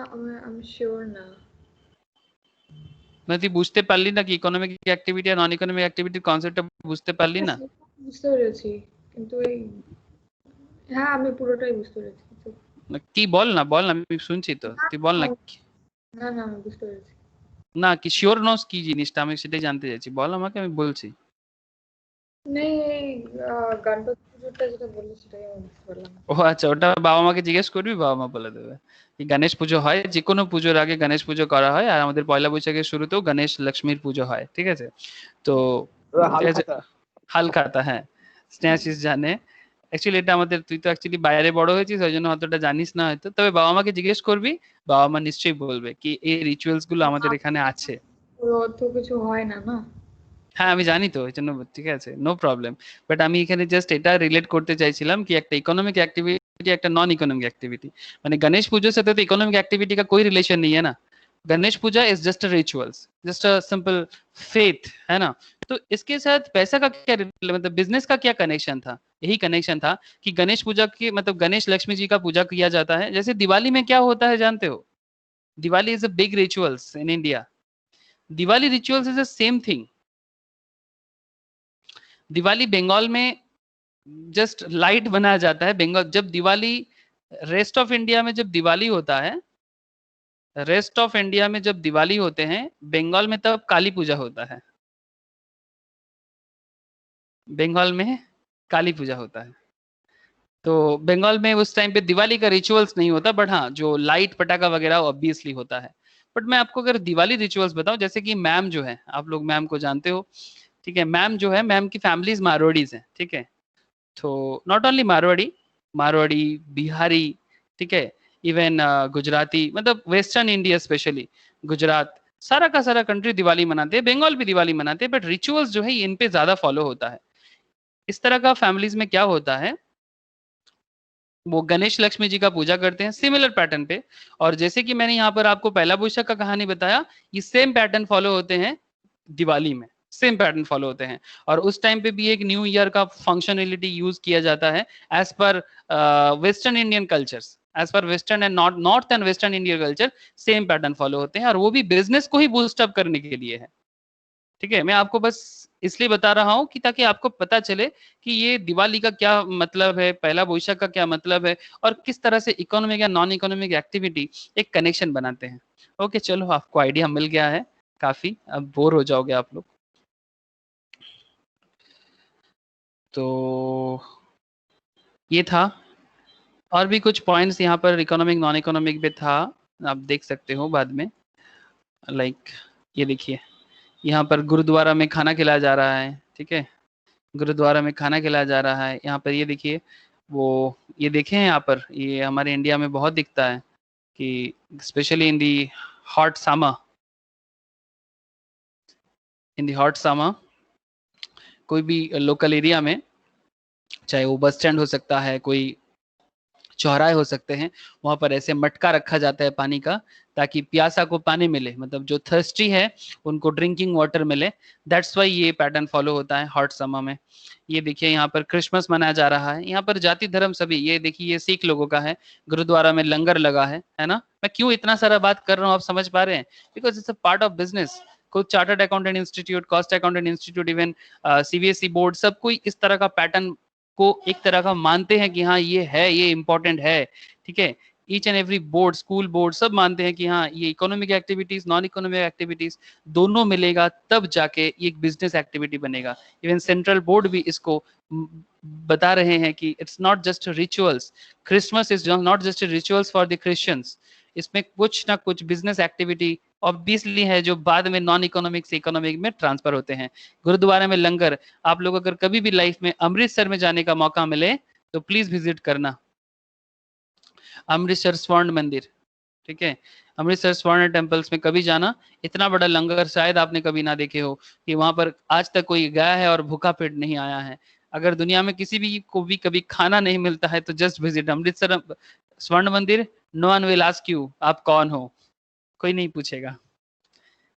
S4: আমি শিওর না।
S1: মানে তুই বুঝতে পারলি না কি ইকোনমিক অ্যাক্টিভিটি আর নন ইকোনমিক অ্যাক্টিভিটির কনসেপ্টটা বুঝতে পারলি না?
S4: বুঝতে পেরেছি, কিন্তু এই হ্যাঁ আমি পুরোটাই বুঝতে পেরেছি।
S1: কি বল না, বল না, আমি শুনছি তো, তুই বল না।
S4: না না আমি বুঝতে পেরেছি।
S1: না কি শিওর নস কি জিনিসটা, আমি সেটাই জানতে চাইছি, বল আমাকে, আমি বলছি।
S4: নেই এই গণপতি পুজোটা যেটা বললি সেটাই আমি বুঝতে পারলাম।
S1: ও আচ্ছা, ওটা বাবা মাকে জিজ্ঞেস করবি, বাবা মা বলে দেবে। কি গণেশ পুজো হয়, যে কোনো পুজোর আগে গণেশ পুজো করা হয়, আর আমাদের পয়লা বৈশাখের শুরুতেও গণেশ লক্ষ্মীর পুজো হয়, ঠিক আছে? তো হালখাতা, হ্যাঁ, স্নেহাশিস জানে। অ্যাকচুয়ালি এটা আমাদের, তুই তো অ্যাকচুয়ালি বাইরে বড় হয়েছিস, ওই জন্য অতটা জানিস না হয়তো, তবে বাবা মাকে জিজ্ঞেস করবি, বাবা মা নিশ্চয়ই বলবে কি এই রিচুয়ালস গুলো আমাদের এখানে আছে।
S4: ওর অত কিছু হয় না না।
S1: হ্যাঁ আমি জানি তো, এই জন্য ঠিক আছে, নো প্রবলেম। বাট আমি এখানে জাস্ট এটা রিলেট করতে চাইছিলাম कि একটা इकोनॉमिक एक्टिविटी একটা नॉन इकोनॉमिक एक्टिविटी, মানে गणेश पूजा से तो इकोनॉमिक एक्टिविटी का कोई रिलेशन नहीं है ना। Ganesh Puja is just a rituals, just a simple faith, है ना? तो इसके साथ पैसा का क्या मतलब बिजनेस का क्या कनेक्शन था? यही कनेक्शन था कि गणेश पूजा की मतलब गणेश लक्ष्मी जी का पूजा किया जाता है, जैसे दिवाली में क्या होता है जानते हो? Diwali is a big rituals in India. Diwali rituals is a same thing. Diwali Bengal में जस्ट लाइट बनाया जाता है। बंगाल जब दिवाली, रेस्ट ऑफ इंडिया में जब दिवाली होता है, रेस्ट ऑफ इंडिया में जब दिवाली होते हैं, बंगाल में तब काली पूजा होता है। बंगाल में काली पूजा होता है। तो बंगाल में उस टाइम पे दिवाली का रिचुअल्स नहीं होता, बट हाँ जो लाइट पटाखा वगैरह ऑब्वियसली होता है। बट मैं आपको अगर दिवाली रिचुअल्स बताऊं, जैसे कि मैम जो है, आप लोग मैम को जानते हो, ठीक है? मैम जो है, मैम की फैमिलीज मारवाड़ीज है, ठीक है? तो नॉट ओनली मारवाड़ी, मारवाड़ी, बिहारी, ठीक है, इवन गुजराती, मतलब वेस्टर्न इंडिया स्पेशली गुजरात, सारा का सारा कंट्री दिवाली मनाते हैं, बंगाल भी दिवाली मनाते हैं, बट रिचुअल्स जो है इन पे ज्यादा फॉलो होता है। इस तरह का फैमिलीज में क्या होता है, वो गणेश लक्ष्मी जी का पूजा करते हैं सिमिलर पैटर्न पे। और जैसे कि मैंने यहाँ पर आपको पहला वैशाख का कहानी बताया, ये सेम पैटर्न फॉलो होते हैं दिवाली में, सेम पैटर्न फॉलो होते हैं। और उस टाइम पे भी एक न्यू ईयर का फंक्शनलिटी यूज किया जाता है as per western Indian cultures, as per western and north and western Indian culture, same pattern follow होते हैं, और वो भी बिजनेस को ही बूस्ट अप करने के लिए है। ठीक है, मैं आपको बस इसलिए बता रहा हूँ कि ताकि आपको पता चले कि ये दिवाली का क्या मतलब है, पहला वैशाख का क्या मतलब है, और किस तरह से इकोनॉमिक या नॉन इकोनॉमिक एक्टिविटी एक कनेक्शन बनाते हैं। ओके चलो, आपको आइडिया मिल गया है काफी, अब बोर हो जाओगे आप लोग। तो ये था, और भी कुछ पॉइंट्स यहाँ पर इकोनॉमिक नॉन इकोनॉमिक पे था, आप देख सकते हो बाद में। लाइक ये देखिए, यहाँ पर गुरुद्वारा में खाना खिलाया जा रहा है, ठीक है? गुरुद्वारा में खाना खिलाया जा रहा है। यहाँ पर ये देखिए, वो ये देखे हैं यहाँ पर, ये हमारे इंडिया में बहुत दिखता है कि specially in the hot summer, in the hot summer कोई भी लोकल एरिया में, चाहे वो बस स्टैंड हो सकता है, कोई चौराहे हो सकते हैं, वहां पर ऐसे मटका रखा जाता है पानी का, ताकि प्यासा को पानी मिले, मतलब जो थर्स्टी है उनको ड्रिंकिंग वाटर मिले। दैट्स वाई ये पैटर्न फॉलो होता है हॉट समर में। ये देखिए यहाँ पर क्रिसमस मनाया जा रहा है, यहाँ पर जाति धर्म सभी, ये देखिए ये सिख लोगों का है, गुरुद्वारा में लंगर लगा है ना? मैं क्यों इतना सारा बात कर रहा हूँ, आप समझ पा रहे हैं? Because it's a part of business. कुछ chartered accountant institute, cost accountant institute, even CBSE board, सब कोई इस तरह का पैटर्न को एक तरह का मानते हैं कि हाँ ये है, ये इंपॉर्टेंट है, ठीक है? Each and every board, school board सब मानते हैं कि हाँ ये economic activities non economic activities दोनों मिलेगा तब जाके ये एक बिजनेस एक्टिविटी बनेगा। इवन सेंट्रल बोर्ड भी इसको बता रहे हैं कि it's not just rituals, Christmas is not just rituals for the Christians, इसमें कुछ ना कुछ बिजनेस एक्टिविटी ऑब्वियसली है जो बाद में नॉन इकोनॉमिक से इकोनॉमिक में ट्रांसफर होते हैं। गुरुद्वारा में लंगर, आप लोग अगर कभी भी लाइफ में अमृतसर में जाने का मौका मिले तो प्लीज विजिट करना, अमृतसर स्वर्ण मंदिर, ठीक है? अमृतसर स्वर्ण टेम्पल्स में कभी जाना, इतना बड़ा लंगर शायद आपने कभी ना देखे हो कि वहां पर आज तक कोई गया है और भूखा पेट नहीं आया है। अगर दुनिया में किसी भी को भी कभी खाना नहीं मिलता है तो जस्ट विजिट अमृतसर स्वर्ण मंदिर। No one will ask you आप कौन हो, कोई नहीं पूछेगा।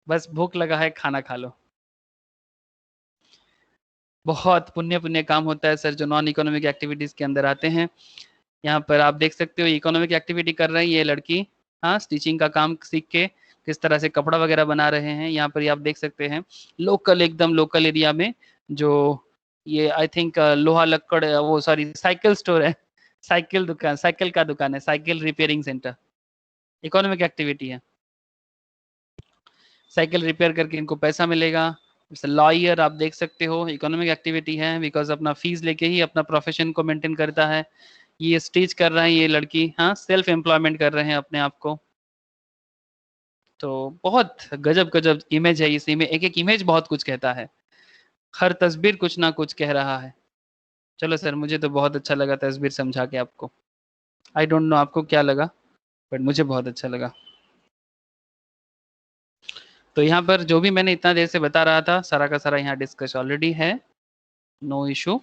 S1: बस भूख लगा है, खाना खा लो। बहुत पुण्य पुण्य काम होता है सर जो नॉन इकोनॉमिक एक्टिविटीज के अंदर आते हैं। यहाँ पर आप देख सकते हो इकोनॉमिक एक्टिविटी कर रही है ये लड़की, हाँ, स्टिचिंग का काम सीख के किस तरह से कपड़ा वगैरह बना रहे हैं। यहाँ पर आप देख सकते हैं लोकल, एकदम लोकल एरिया में, जो ये आई थिंक लोहा लक्कड़, वो सॉरी साइकिल स्टोर है, साइकिल दुकान, साइकिल का दुकान है, cycle repairing centre, economic activity है। साइकिल रिपेयर करके इनको पैसा मिलेगा। लॉयर आप देख सकते हो, इकोनॉमिक एक्टिविटी है, बिकॉज अपना फीस लेके ही अपना प्रोफेशन को मेंटेन करता है। ये स्टिच कर रहा है ये लड़की, हाँ, सेल्फ एम्प्लॉयमेंट कर रहे हैं अपने आप को। तो बहुत गजब गजब इमेज है इस इमेज, एक एक इमेज बहुत कुछ कहता है, हर तस्वीर कुछ ना कुछ कह रहा है। चलो सर, मुझे तो बहुत अच्छा लगा तस्वीर समझा के आपको। आई डोंट नो आपको क्या लगा, बट मुझे बहुत अच्छा लगा। तो यहाँ पर जो भी मैंने इतना देर से बता रहा था सारा का सारा यहाँ डिस्कस ऑलरेडी है, नो इशू।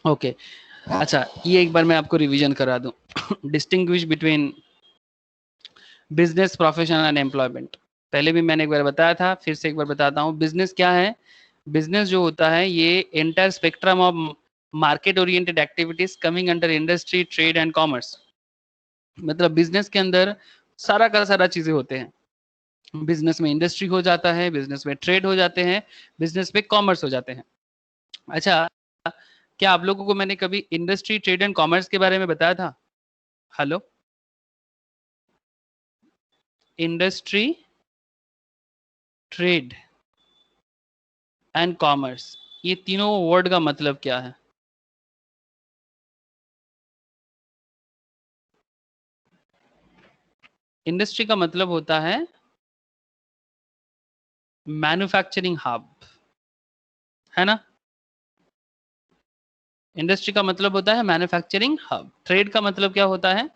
S1: ओके अच्छा, ये एक बार मैं आपको रिवीजन करा दूं। Distinguish between business, profession and employment. पहले भी मैंने एक बार बताया था, फिर से एक बार बताता हूँ। बिजनेस क्या है? बिजनेस जो होता है ये entire spectrum of market oriented activities coming under industry, trade and commerce. मतलब बिजनेस के अंदर सारा का सारा चीजें होते हैं। बिजनेस में इंडस्ट्री हो जाता है, बिजनेस में ट्रेड हो जाते हैं, बिजनेस में कॉमर्स हो जाते हैं। अच्छा, क्या आप लोगों को मैंने कभी इंडस्ट्री, ट्रेड एंड कॉमर्स के बारे में बताया था? Hello, industry, trade and commerce, ये तीनों वर्ड का मतलब क्या है? इंडस्ट्री का मतलब होता है मैन्युफैक्चरिंग हब, है ना? इंडस्ट्री का मतलब होता है मैन्युफैक्चरिंग हब। ट्रेड का मतलब क्या होता है?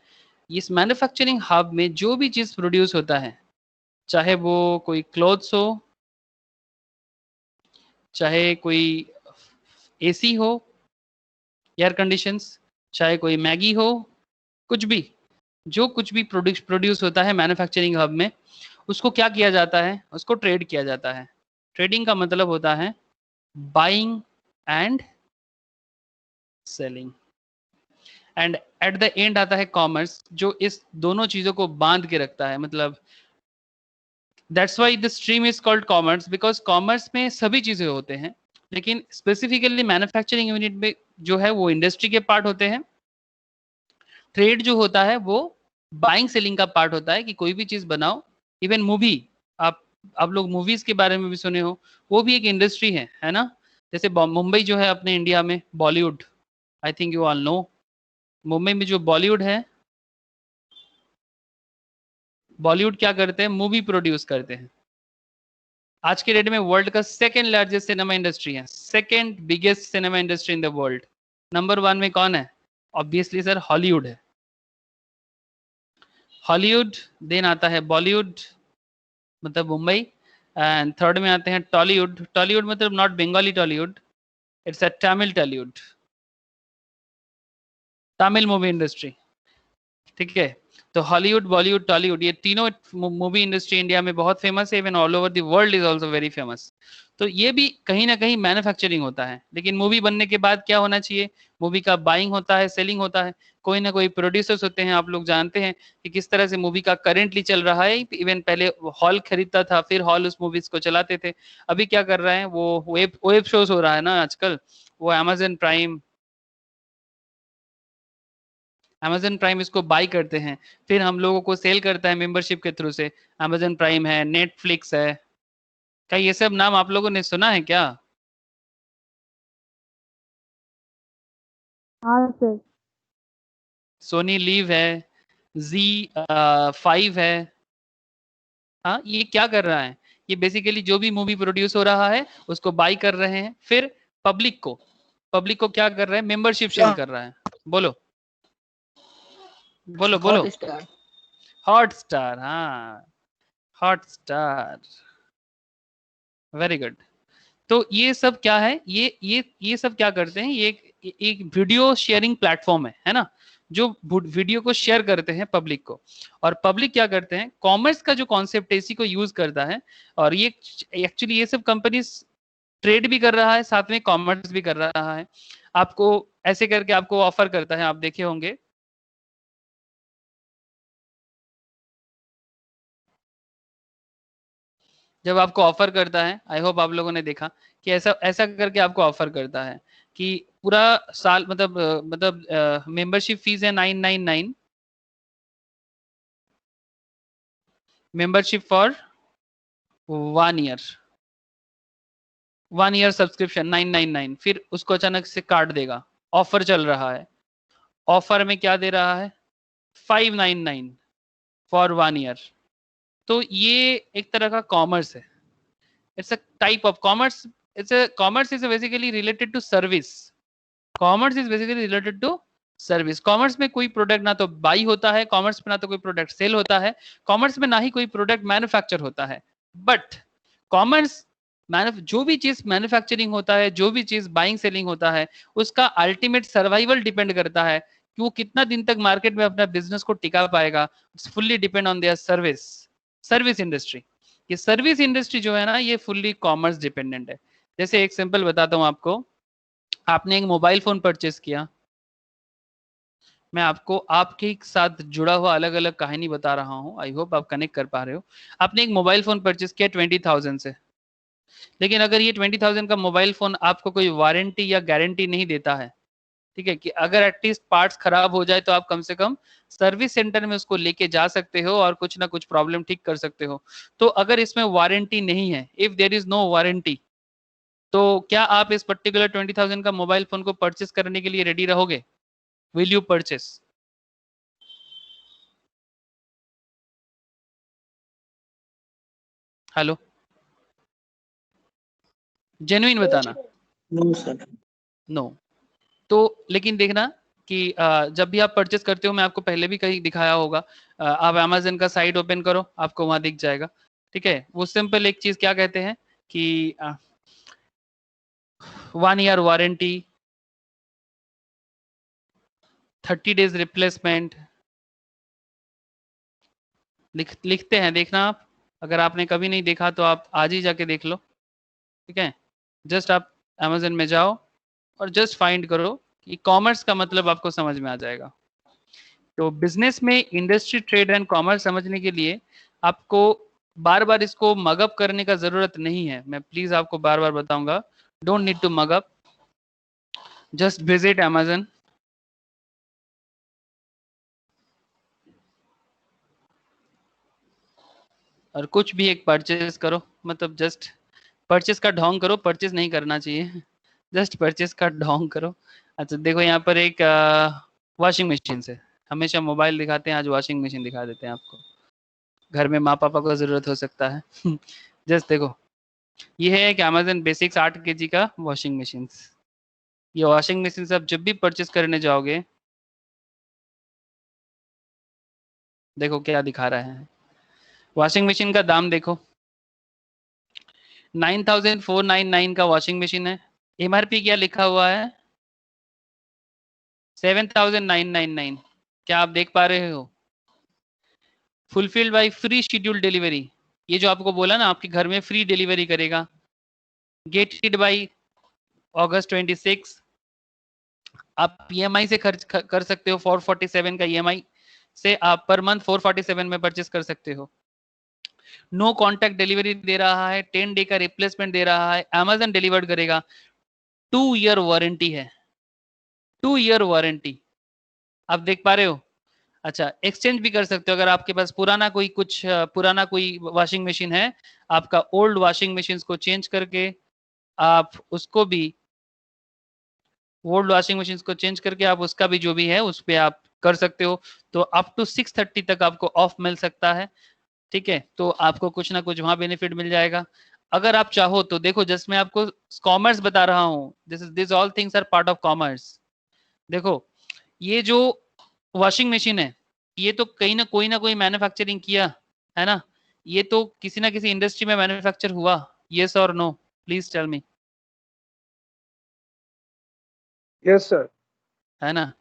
S1: इस मैन्युफैक्चरिंग हब में जो भी चीज प्रोड्यूस होता है, चाहे वो कोई क्लोथ्स हो, चाहे कोई एसी हो, एयर कंडीशंस, चाहे कोई मैगी हो, कुछ भी, जो कुछ भी प्रोड्यूस होता है मैन्युफैक्चरिंग हब में, उसको क्या किया जाता है? उसको ट्रेड किया जाता है। ट्रेडिंग का मतलब होता है buying and selling. And at the end आता है कॉमर्स, जो इस दोनों चीजों को बांध के रखता है। मतलब that's why the stream is called commerce, because commerce में सभी चीजें होते हैं, लेकिन स्पेसिफिकली मैन्युफैक्चरिंग यूनिट में जो है वो इंडस्ट्री के पार्ट होते हैं। ट्रेड जो होता है वो बाइंग सेलिंग का पार्ट होता है, कि कोई भी चीज बनाओ। इवन मूवी, आप आप लोग मूवीज के बारे में भी सुने हो, वो भी एक इंडस्ट्री है ना? जैसे मुंबई जो है अपने इंडिया में, Bollywood, I think you all know, Mumbai में जो बॉलीवुड है, बॉलीवुड क्या करते हैं? मूवी प्रोड्यूस करते हैं। आज के डेट में वर्ल्ड का सेकेंड लार्जेस्ट सिनेमा इंडस्ट्री है, second biggest cinema industry in the world. Number one में कौन है? ऑब्वियसली सर, हॉलीवुड है। हॉलीवुड, देन आता है बॉलीवुड, मतलब मुंबई, एंड थर्ड में आते हैं टॉलीवुड। टॉलीवुड मतलब not Bengali Tollywood, it's a Tamil Tollywood, Tamil movie industry, ठीक है? तो हॉलीवुड, बॉलीवुड, टॉलीवुड, ये तीनों मूवी इंडस्ट्री इंडिया में बहुत फेमस है, even all over the world is also very famous. तो ये भी कहीं ना कहीं मैन्युफैक्चरिंग होता है। लेकिन मूवी बनने के बाद क्या होना चाहिए? मूवी का बाइंग होता है, सेलिंग होता है, कोई ना कोई प्रोड्यूसर्स होते हैं। आप लोग जानते हैं कि किस तरह से मूवी का करेंटली चल रहा है। इवन पहले हॉल खरीदता था, फिर हॉल उस मूवीज को चलाते थे। अभी क्या कर रहे हैं? वो वेब वेब शोज हो रहा है ना आजकल, वो अमेजन प्राइम, अमेजन प्राइम इसको बाई करते हैं, फिर हम लोगों को सेल करता है मेंबरशिप के थ्रू से। अमेजन प्राइम है, नेटफ्लिक्स है, क्या ये सब नाम आप लोगों ने सुना है क्या?
S2: हाँ सर।
S1: सोनी लीव है, जी 5 है। हाँ, ये क्या कर रहा है? ये बेसिकली जो भी मूवी प्रोड्यूस हो रहा है उसको बाई कर रहे हैं, फिर पब्लिक को क्या कर रहा है? मेंबरशिप सेल कर रहा है। बोलो बोलो बोलो।
S3: हॉटस्टार।
S1: हॉटस्टार, हाँ, हॉटस्टार। Very good. तो ये सब क्या है, ये सब क्या करते हैं, ये एक वीडियो शेयरिंग प्लेटफॉर्म है ना, जो वीडियो को शेयर करते हैं पब्लिक को। और पब्लिक क्या करते हैं, कॉमर्स का जो कॉन्सेप्ट है इसी को यूज करता है। और ये एक्चुअली ये सब कंपनीज ट्रेड भी कर रहा है, साथ में कॉमर्स भी कर रहा है। आपको ऐसे करके आपको ऑफर करता है, आप देखे होंगे, जब आपको ऑफर करता है, आई होप आप लोगों ने देखा कि ऐसा ऐसा करके आपको ऑफर करता है कि पूरा साल मतलब मेंबरशिप फीस है 999, membership for 1 year, 1 year subscription 999, फिर उसको अचानक से काट देगा। ऑफर चल रहा है, ऑफर में क्या दे रहा है, 599 फॉर 1 ईयर। तो ये एक तरह का कॉमर्स है, it's a type of commerce. Commerce is basically related to service. Commerce is basically related to service. Commerce में कोई प्रोडक्ट ना तो बाई होता है, कॉमर्स में ना तो कोई प्रोडक्ट सेल होता है, कॉमर्स में ना ही कोई प्रोडक्ट मैन्युफैक्चर होता है। बट कॉमर्स जो भी चीज मैन्युफैक्चरिंग होता है, जो भी चीज बाइंग सेलिंग होता है, उसका अल्टीमेट सर्वाइवल डिपेंड करता है कि वो कितना दिन तक मार्केट में अपना बिजनेस को टिका पाएगा। It's fully depend on their service, service industry. ये सर्विस इंडस्ट्री जो है ना, ये फुल्ली कॉमर्स डिपेंडेंट है। जैसे एक सिंपल बताता हूँ आपको, आपने एक मोबाइल फोन परचेस किया, मैं आपको आपके साथ जुड़ा हुआ अलग अलग कहानी बता रहा हूँ, आई होप आप कनेक्ट कर पा रहे हो। आपने एक मोबाइल फोन परचेस किया 20,000 से, लेकिन अगर ये 20,000 का मोबाइल फोन आपको कोई वारंटी या गारंटी नहीं देता है, ठीक है, कि अगर एटलीस्ट पार्ट्स खराब हो जाए तो आप कम से कम सर्विस सेंटर में उसको लेके जा सकते हो और कुछ ना कुछ प्रॉब्लम ठीक कर सकते हो। तो अगर इसमें वारंटी नहीं है, if there is no warranty, तो क्या आप इस पर्टिकुलर 20,000 का मोबाइल फोन को परचेस करने के लिए रेडी रहोगे? Will you purchase? Hello, genuine बताना।
S3: No sir.
S1: नो। तो लेकिन देखना कि जब भी आप परचेस करते हो, मैं आपको पहले भी कहीं दिखाया होगा, आप अमेजन का साइट ओपन करो, आपको वहां दिख जाएगा। ठीक है, वो सिंपल एक चीज क्या कहते हैं कि 1 ईयर वारंटी, 30 डेज रिप्लेसमेंट लिखते हैं। देखना आप, अगर आपने कभी नहीं देखा तो आप आज ही जाके देख लो। ठीक है, जस्ट आप अमेजन में जाओ और जस्ट फाइंड करो कि कॉमर्स का मतलब आपको समझ में आ जाएगा। तो बिजनेस में इंडस्ट्री, ट्रेड एंड कॉमर्स समझने के लिए आपको बार बार इसको मगअप करने का जरूरत नहीं है। मैं प्लीज आपको बार बार बताऊंगा, don't need to mug up, just visit Amazon. और कुछ भी एक परचेज करो, मतलब जस्ट परचेज का ढोंग करो, परचेज नहीं करना चाहिए, जस्ट परचेज का ढोंग करो। अच्छा देखो, यहाँ पर एक वॉशिंग मशीन से, हमेशा मोबाइल दिखाते हैं, आज वॉशिंग मशीन दिखा देते हैं आपको। घर में माँ पापा को जरूरत हो सकता है जस्ट देखो, ये है कि अमेजन बेसिक्स 8 kg का वॉशिंग मशीन। ये वॉशिंग मशीन आप जब भी परचेस करने जाओगे, देखो क्या दिखा रहा है। वॉशिंग मशीन का दाम देखो, 9,499 का वॉशिंग मशीन है। एमआरपी क्या लिखा हुआ है, 7,999। क्या आप देख पा रहे हो? Fulfilled by free schedule delivery, ये जो आपको बोला ना, आपके घर में फ्री डिलीवरी करेगा। गेटेड बाय अगस्त 26। आप ईएमआई से खर्च कर सकते हो, 447 का ईएमआई से आप पर मंथ 447 में परचेस कर सकते हो। नो कॉन्टैक्ट डिलीवरी दे रहा है, 10 डे का रिप्लेसमेंट दे रहा है, अमेजन डिलीवर्ड करेगा। 2 ईयर वारंटी है, 2 ईयर वारंटी, आप देख पा रहे हो? अच्छा, एक्सचेंज भी कर सकते हो, अगर आपके पास पुराना कोई वॉशिंग मशीन है, आपका ओल्ड वॉशिंग मशीन को चेंज करके आप उसको भी, ओल्ड वॉशिंग मशीन को चेंज करके आप उसका भी जो भी है उस पर आप कर सकते हो। तो अप टू 630 तक आपको ऑफ मिल सकता है। ठीक है, तो आपको कुछ ना कुछ वहां बेनिफिट मिल जाएगा। अगर आप चाहो तो देखो, जस्ट मैं आपको कॉमर्स बता रहा हूँ, this all things are part of commerce. देखो, ये जो वॉशिंग मशीन है, ये तो कहीं ना कोई मैन्युफैक्चरिंग किया है ना, ये तो किसी ना किसी इंडस्ट्री में मैन्युफैक्चर हुआ, Yes or no? Please tell me.
S3: Yes, sir.
S1: है ना,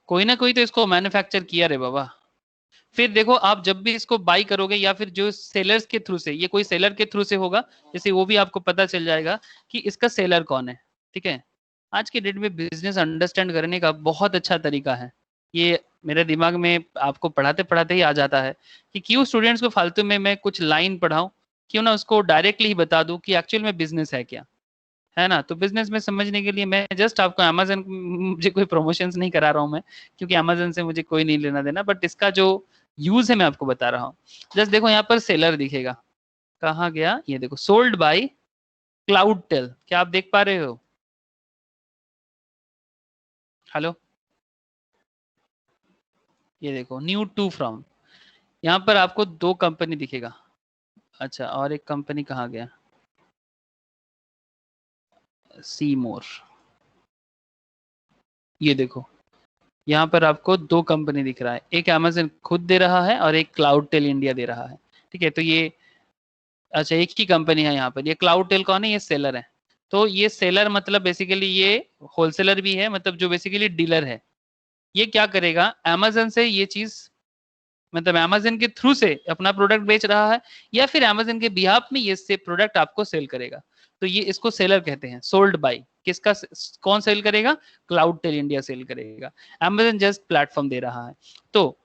S1: कोई ना कोई तो इसको मैन्युफैक्चर किया रे बाबा। फिर देखो आप जब भी इसको बाई करोगे या फिर जो सेलर्स के थ्रू से, ये कोई सेलर के थ्रू से होगा, जैसे वो भी आपको पता चल जाएगा कि इसका सेलर कौन है। ठीक है, आज के डेट में बिजनेस अंडरस्टैंड करने का बहुत अच्छा तरीका है। ये मेरे दिमाग में आपको पढ़ाते पढ़ाते ही आ जाता है कि क्यों स्टूडेंट्स को फालतू में मैं कुछ लाइन पढ़ाऊं, क्यों ना उसको डायरेक्टली ही बता दूं कि एक्चुअल में बिजनेस है क्या, है ना। तो बिजनेस में समझने के लिए मैं जस्ट आपको अमेजन, मुझे कोई प्रमोशंस नहीं करा रहा हूं मैं, क्योंकि अमेजन से मुझे कोई नहीं लेना देना, बट इसका जो यूज है मैं आपको बता रहा हूँ। जस्ट देखो यहाँ पर सेलर दिखेगा, कहाँ गया, ये देखो, सोल्ड बाय क्लाउड टेल, क्या आप देख पा रहे हो? हेलो, ये देखो, न्यू टू फ्रॉम, यहाँ पर आपको दो कंपनी दिखेगा। अच्छा, और एक कंपनी कहाँ गया, सी मोर, ये देखो, यहाँ पर आपको दो कंपनी दिख रहा है, एक अमेजन खुद दे रहा है और एक क्लाउड टेल इंडिया दे रहा है। ठीक है, तो ये, अच्छा, एक ही कंपनी है यहाँ पर। ये क्लाउड टेल कौन है? ये सेलर है। तो ये सेलर मतलब बेसिकली ये होलसेलर भी है, मतलब जो बेसिकली डीलर है। ये क्या करेगा, अमेजन से ये चीज, मतलब अमेजन के थ्रू से अपना प्रोडक्ट बेच रहा है, या फिर अमेजन के बिहाफ में ये से प्रोडक्ट आपको सेल करेगा। तो ये इसको सेलर कहते हैं। सोल्ड बाय किसका, कौन सेल करेगा? क्लाउड टेल इंडिया सेल करेगा, अमेजन जस्ट प्लेटफॉर्म दे रहा है। तो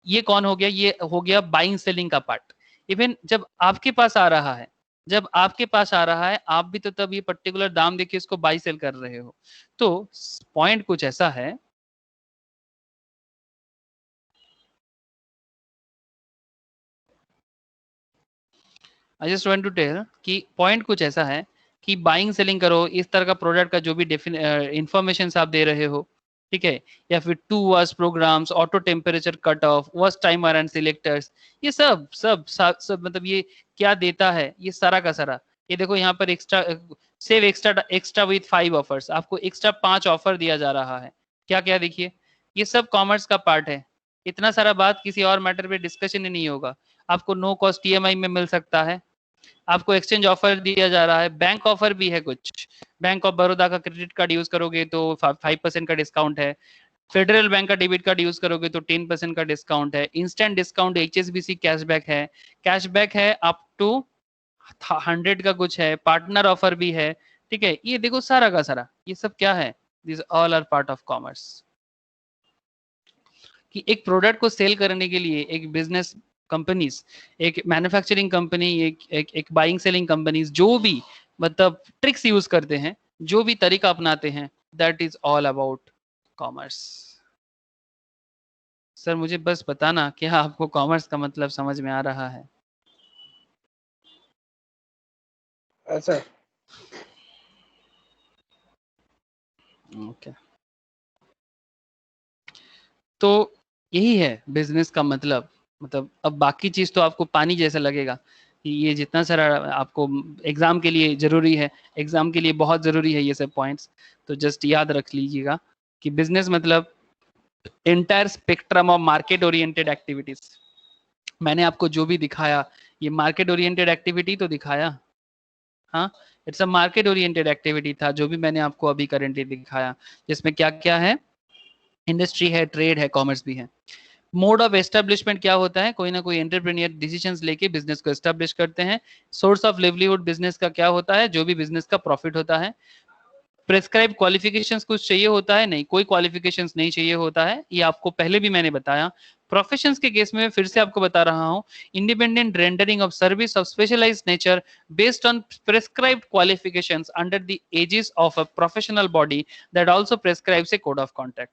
S1: ये कौन हो गया? ये हो गया बाइंग सेलिंग का पार्ट। इवन जब आपके पास आ रहा है, जब आपके पास आ रहा है, आप भी तो तब ये पर्टिकुलर दाम देके इसको बाई सेल कर रहे हो। तो पॉइंट कुछ ऐसा है, I just want to tell कि पॉइंट कुछ ऐसा है कि बाइंग सेलिंग करो, इस तरह का प्रोडक्ट का जो भी इंफॉर्मेशन आप दे रहे हो, ठीक है, या फिर two verse programs, auto temperature cut off, verse timer and selectors, ये सब मतलब ये क्या देता है, ये सारा का सारा। ये देखो यहाँ पर extra save extra with 5 offers, आपको एक्स्ट्रा 5 ऑफर दिया जा रहा है। क्या क्या देखिए, ये सब कॉमर्स का पार्ट है। इतना सारा बात किसी और मैटर पे डिस्कशन ही नहीं होगा। आपको नो कॉस्ट ईएमआई में मिल सकता है, आपको एक्सचेंज ऑफर दिया जा रहा है, बैंक ऑफर भी है कुछ। बैंक ऑफ बड़ौदा का क्रेडिट कार्ड यूज करोगे तो 5% का डिस्काउंट है, फेडरल बैंक का डेबिट कार्ड यूज करोगे तो 10% का डिस्काउंट है, इंस्टेंट डिस्काउंट, एचएसबीसी कैशबैक है अप टू 100 का कुछ है, पार्टनर ऑफर भी है। ठीक है, ये देखो सारा का सारा, ये सब क्या है, this all are part of commerce. कि एक प्रोडक्ट को सेल करने के लिए एक बिजनेस कंपनीज, एक मैन्युफैक्चरिंग कंपनी, एक बाइंग सेलिंग कंपनीज, जो भी मतलब ट्रिक्स यूज करते हैं, जो भी तरीका अपनाते हैं, that is all about commerce. Sir मुझे बस बताना क्या आपको कॉमर्स का मतलब समझ में आ रहा है?
S3: Sir.
S1: ओके, तो यही है बिजनेस का मतलब अब बाकी चीज तो आपको पानी जैसा लगेगा कि ये जितना सारा आपको एग्जाम के लिए जरूरी है, एग्जाम के लिए बहुत जरूरी है ये सब पॉइंट्स, तो जस्ट याद रख लीजिएगा कि बिजनेस मतलब entire spectrum of market oriented activities. मैंने आपको जो भी दिखाया, ये मार्केट ओरिएंटेड एक्टिविटी तो दिखाया, हाँ, it's a market oriented activity था जो भी मैंने आपको अभी करेंटली दिखाया, जिसमें क्या क्या है, इंडस्ट्री है, ट्रेड है, कॉमर्स भी है। मोड ऑफ एस्टेब्लिशमेंट क्या होता है, कोई ना कोई एंटरप्रेन्योर डिसीजंस लेके बिजनेस को एस्टेब्लिश करते हैं। सोर्स ऑफ लिवलीहुड बिजनेस का क्या होता है, जो भी बिजनेस का प्रॉफिट होता है। प्रेस्क्राइब क्वालिफिकेशंस कुछ चाहिए होता है? नहीं, कोई क्वालिफिकेशंस नहीं चाहिए होता है, ये आपको पहले भी मैंने बताया। प्रोफेशंस के केस में फिर से आपको बता रहा हूं, independent rendering of service of specialized nature based on prescribed qualifications under the aegis of a professional body that also prescribes a code of conduct.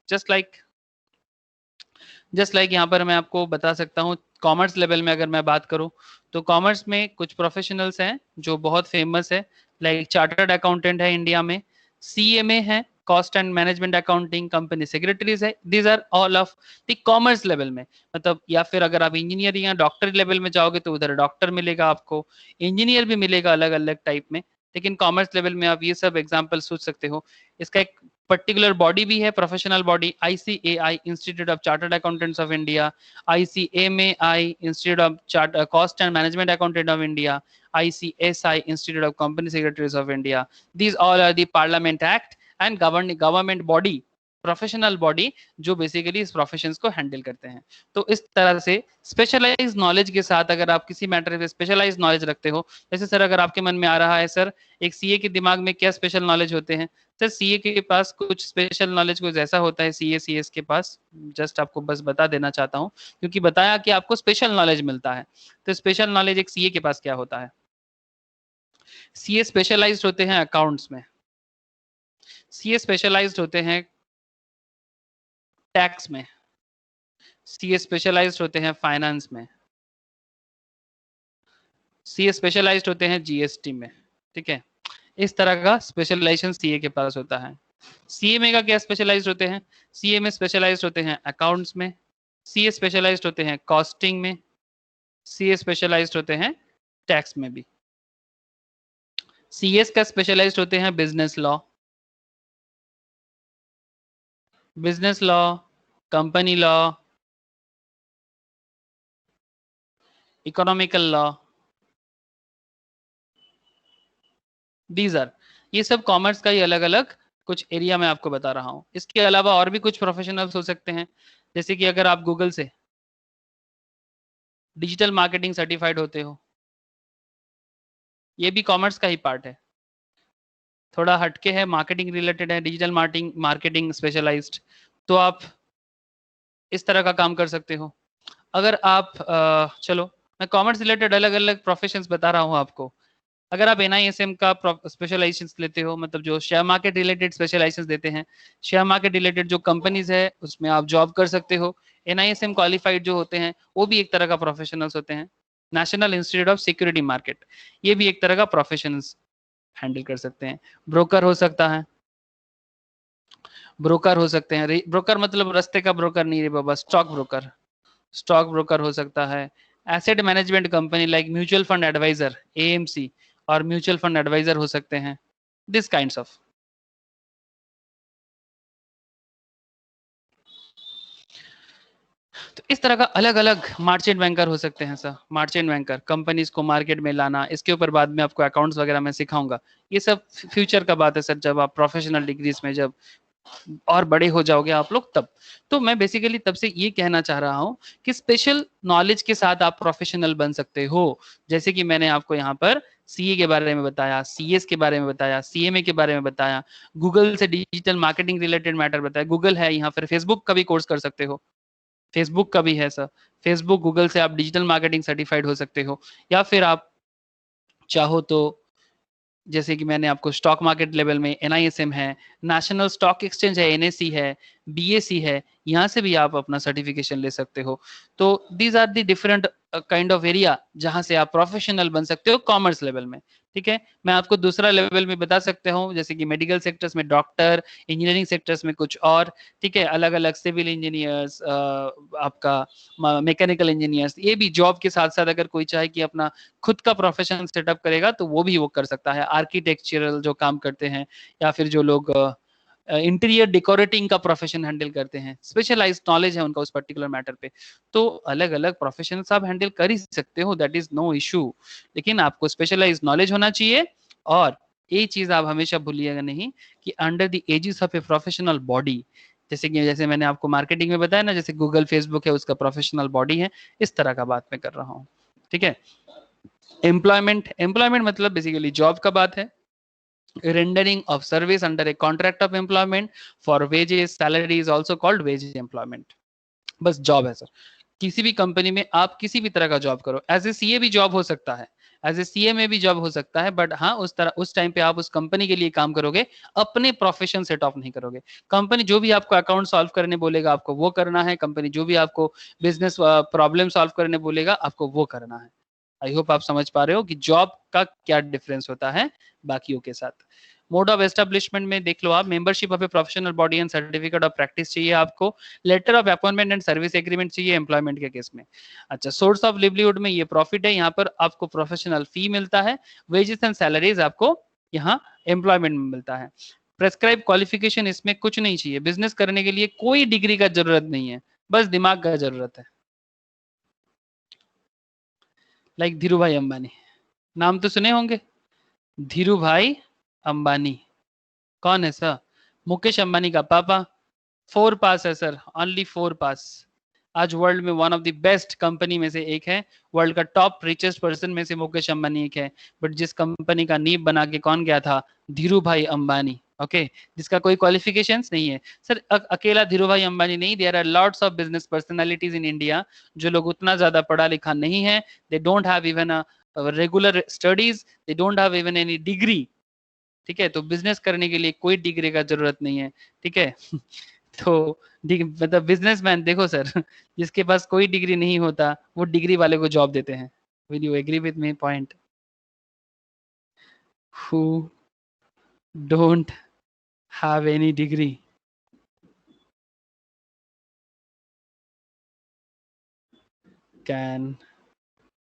S1: Just like यहाँ पर मैं आपको बता सकता हूँ, कॉमर्स लेवल में अगर मैं बात करूँ तो कॉमर्स में कुछ प्रोफेशनल्स हैं जो बहुत फेमस है, लाइक चार्टर्ड अकाउंटेंट है इंडिया में, सीएमए है, cost and management accounting, company secretaries है, these are all of the commerce level में। मतलब या फिर अगर आप इंजीनियरिंग या डॉक्टर लेवल में जाओगे तो उधर डॉक्टर मिलेगा आपको, इंजीनियर भी मिलेगा अलग अलग टाइप में, लेकिन कॉमर्स लेवल में आप ये सब एग्जाम्पल सोच सकते हो। इसका एक पर्टिकुलर बॉडी भी है, professional body, ICAI institute of chartered accountants of India, ICMAI institute of cost and management accountant of India, ICSI institute of company secretaries of India. These all are the Parliament Act and government body, professional body जो basically इस professions को handle करते हैं. तो इस तरह से specialise knowledge के साथ अगर आप किसी मैटर पे स्पेशलाइज नॉलेज रखते हो, जैसे सर अगर आपके मन में आ रहा है सर एक सीए के दिमाग में क्या स्पेशल नॉलेज होते हैं, सर सीए के पास कुछ स्पेशल नॉलेज कुछ ऐसा होता है सीए सीएस के पास, जस्ट आपको बस बता देना चाहता हूँ क्योंकि बताया कि आपको स्पेशल नॉलेज मिलता है. तो स्पेशल नॉलेज एक सीए के पास क्या होता है, सीए स्पेशलाइज्ड होते हैं अकाउंट्स में, सीए स्पेशलाइज्ड होते हैं टैक्स में, सीए स्पेशलाइज्ड होते हैं फाइनेंस में, सीए स्पेशलाइज्ड होते हैं जीएसटी में. ठीक है, इस तरह का स्पेशलाइजेशन सीए के पास होता है. सीए में का क्या स्पेशलाइज्ड होते हैं, सीए में स्पेशलाइज्ड होते हैं अकाउंट्स में, सीए स्पेशलाइज्ड होते हैं कॉस्टिंग में, सीए स्पेशलाइज्ड होते हैं टैक्स में भी. सीएस का स्पेशलाइज्ड होते हैं business law, business law, company law, economical law. These are, ये सब कॉमर्स का ही अलग अलग कुछ एरिया में आपको बता रहा हूं. इसके अलावा और भी कुछ प्रोफेशनल्स हो सकते हैं, जैसे कि अगर आप गूगल से डिजिटल मार्केटिंग सर्टिफाइड होते हो, ये भी कॉमर्स का ही पार्ट है, थोड़ा हटके है, मार्केटिंग रिलेटेड है, डिजिटल मार्केटिंग स्पेशलाइज्ड. तो आप इस तरह का काम कर सकते हो. अगर आप चलो मैं कॉमर्स रिलेटेड अलग अलग प्रोफेशंस बता रहा हूँ आपको. अगर आप NISM का स्पेशलाइजेशन लेते हो, मतलब जो शेयर मार्केट रिलेटेड स्पेशलाइजेशन देते हैं, शेयर मार्केट रिलेटेड जो कंपनीज है उसमें आप जॉब कर सकते हो. NISM क्वालिफाइड जो होते हैं वो भी एक तरह का प्रोफेशनल्स होते हैं. National institute of security market, ये भी एक तरह का प्रोफेशनल्स हैंडल कर सकते हैं. ब्रोकर हो सकता है, ब्रोकर हो सकते हैं. ब्रोकर मतलब रास्ते का ब्रोकर नहीं रे बाबा, स्टॉक ब्रोकर, स्टॉक ब्रोकर हो सकता है. Asset management company like mutual fund adviser AMC और म्यूचुअल फंड एडवाइजर हो सकते हैं. This kinds of. तो इस तरह का अलग अलग मार्चेंट बैंकर हो सकते हैं सर. मार्चेंट बैंकर कंपनीज को मार्केट में लाना, इसके ऊपर बाद में आपको अकाउंट्स वगैरह मैं सिखाऊंगा. ये सब फ्यूचर का बात है सर, जब आप प्रोफेशनल डिग्रीज में जब और बड़े हो जाओगे आप लोग तब. तो मैं बेसिकली तब से ये कहना चाह रहा हूँ कि स्पेशल नॉलेज के साथ आप प्रोफेशनल बन सकते हो. जैसे कि मैंने आपको यहाँ पर सीए के बारे में बताया, सीएस के बारे में बताया, सीएमए के बारे में बताया, गूगल से डिजिटल मार्केटिंग रिलेटेड मैटर बताया. गूगल है यहाँ पर, फेसबुक का भी कोर्स कर सकते हो, फेसबुक का भी है सर. फेसबुक गूगल से आप डिजिटल मार्केटिंग सर्टिफाइड हो सकते हो. या फिर आप चाहो तो जैसे कि मैंने आपको स्टॉक मार्केट लेवल में NISM है, नेशनल स्टॉक एक्सचेंज है, NSE है, BSE है, यहाँ से भी आप अपना सर्टिफिकेशन ले सकते हो. तो these are the different kind of area जहाँ से आप प्रोफेशनल बन सकते हो कॉमर्स लेवल में. ठीक है, मैं आपको दूसरा लेवल में बता सकता हूँ, जैसे कि मेडिकल सेक्टर्स में डॉक्टर, इंजीनियरिंग सेक्टर्स में कुछ और. ठीक है, अलग अलग सिविल इंजीनियर्स, आपका मैकेनिकल इंजीनियर्स, ये भी जॉब के साथ साथ अगर कोई चाहे कि अपना खुद का प्रोफेशन सेटअप करेगा तो वो भी वो कर सकता है. आर्किटेक्चरल जो काम करते हैं, या फिर जो लोग इंटीरियर डेकोरेटिंग का प्रोफेशन हैंडल करते हैं, स्पेशलाइज्ड नॉलेज है उनका उस पर्टिकुलर मैटर पे, तो अलग अलग प्रोफेशन आप हैंडल कर ही सकते हो. That is no issue. लेकिन आपको स्पेशलाइज्ड नॉलेज होना चाहिए. और ये चीज आप हमेशा भूलिएगा नहीं कि under the aegis of a professional body, जैसे मैंने आपको मार्केटिंग में बताया ना, जैसे गूगल फेसबुक है उसका प्रोफेशनल बॉडी है, इस तरह का बात मैं कर रहा हूँ. ठीक है, एम्प्लॉयमेंट मतलब बेसिकली जॉब का बात है. rendering of service under a contract of employment for wages, salary is also called wage employment. बस जॉब है सर. किसी भी कंपनी में आप किसी भी तरह का जॉब करो, एज ए सीए भी जॉब हो सकता है, एज ए सीए में भी जॉब हो सकता है, बट हाँ उस टाइम पे आप उस कंपनी के लिए काम करोगे, अपने प्रोफेशन सेट ऑफ नहीं करोगे. कंपनी जो भी आपको अकाउंट सॉल्व करने बोलेगा आपको वो करना है, कंपनी जो भी आपको बिजनेस प्रॉब्लम सॉल्व करने बोलेगा आपको वो करना है. आई होप आप समझ पा रहे हो कि जॉब का क्या डिफरेंस होता है बाकियों के साथ. मोड ऑफ एस्टेब्लिशमेंट में देख लो आप, membership of a professional body and certificate of practice चाहिए आपको, letter of appointment and service agreement चाहिए एम्प्लॉयमेंट के केस में. अच्छा, सोर्स ऑफ लिवलीहुड में ये प्रॉफिट है, यहाँ पर आपको प्रोफेशनल फी मिलता है, वेजेस एंड सैलरीज आपको यहाँ एम्प्लॉयमेंट में मिलता है. प्रेस्क्राइब क्वालिफिकेशन इसमें कुछ नहीं चाहिए। बिजनेस करने के लिए कोई डिग्री का जरूरत नहीं है, बस दिमाग का जरूरत है। लाइक धीरू भाई अंबानी, नाम तो सुने होंगे। धीरू भाई अंबानी कौन है सर? मुकेश अंबानी का पापा। 4 पास है सर, ओनली 4 पास। आज वर्ल्ड में one of the best company में से एक है, वर्ल्ड का टॉप रिचेस्ट पर्सन में से मुकेश अंबानी एक है। बट जिस कंपनी का नींव बना के कौन गया था? धीरू भाई अंबानी। ओके, जिसका कोई क्वालिफिकेशंस नहीं है सर। अकेला धीरू भाई अंबानी नहीं, there are lots of business personalities in India जो लोग उतना ज्यादा पढ़ा लिखा नहीं है, they don't have even a regular studies, they don't have even any degree. ठीक है, तो बिजनेस करने के लिए कोई डिग्री का जरूरत नहीं है। ठीक है तो मतलब बिजनेसमैन देखो सर, जिसके पास कोई डिग्री नहीं होता वो डिग्री वाले को जॉब देते हैं। Will you agree with me point? Who don't have any degree can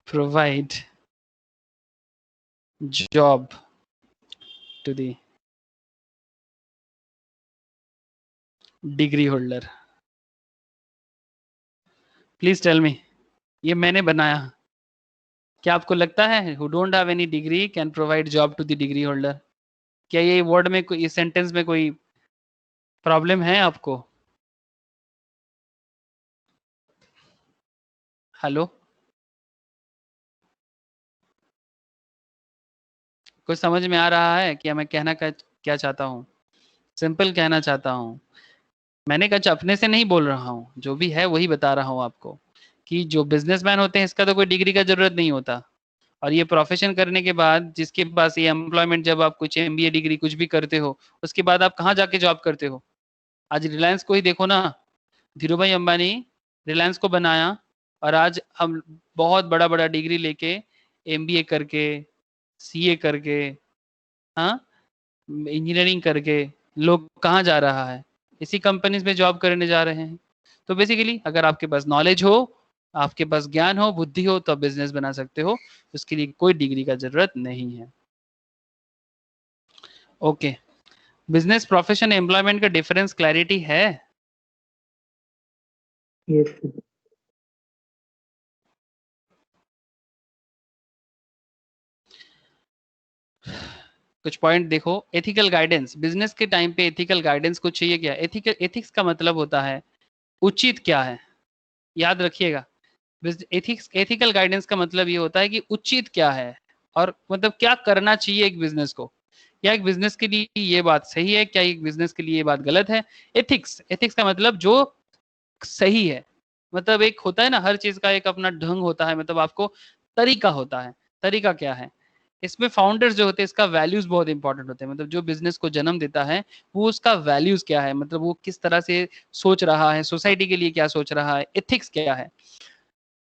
S1: provide job to the degree holder. Please tell me, ये मैंने बनाया। क्या आपको लगता है who don't have any degree can provide job to the degree holder? क्या ये word में कोई, इस सेंटेंस में कोई प्रॉब्लम है आपको? हेलो, कुछ समझ में आ रहा है कि मैं कहना क्या चाहता हूँ? सिंपल कहना चाहता हूँ। मैंने कुछ अपने से नहीं बोल रहा हूँ, जो भी है वही बता रहा हूँ आपको कि जो बिजनेसमैन होते हैं इसका तो कोई डिग्री का जरूरत नहीं होता। और ये प्रोफेशन करने के बाद जिसके पास ये एम्प्लॉयमेंट, जब आप कुछ एमबीए डिग्री कुछ भी करते हो उसके बाद आप कहाँ जाके जॉब करते हो? आज रिलायंस को ही देखो ना, धीरू भाई अंबानी रिलायंस को बनाया और आज हम बहुत बड़ा बड़ा डिग्री लेके, एमबीए करके, सीए करके, हाँ, इंजीनियरिंग करके लोग कहाँ जा रहा है? इसी कंपनीज में जॉब करने जा रहे हैं। तो बेसिकली अगर आपके पास नॉलेज हो, आपके पास ज्ञान हो, बुद्धि हो, तो आप बिजनेस बना सकते हो। उसके लिए कोई डिग्री का जरूरत नहीं है। ओके, बिजनेस प्रोफेशन एम्प्लॉयमेंट का डिफरेंस क्लैरिटी है?
S5: Yes.
S1: कुछ पॉइंट देखो। एथिकल गाइडेंस, बिजनेस के टाइम पे एथिकल गाइडेंस को चाहिए क्या? एथिक्स का मतलब होता है उचित क्या है, याद रखिएगा। एथिकल गाइडेंस का मतलब ये होता है कि उचित क्या है, और मतलब क्या करना चाहिए एक बिजनेस को। क्या एक बिजनेस के लिए ये बात सही है, क्या एक बिजनेस के लिए ये बात गलत है? एथिक्स का मतलब जो सही है। मतलब एक होता है ना, हर चीज का एक अपना ढंग होता है, मतलब आपको तरीका होता है। तरीका क्या है? इसमें फाउंडर्स जो होते हैं इसका वैल्यूज बहुत इंपॉर्टेंट होते हैं। मतलब जो बिजनेस को जन्म देता है वो उसका वैल्यूज क्या है, मतलब वो किस तरह से सोच रहा है, सोसाइटी के लिए क्या सोच रहा है, एथिक्स क्या है।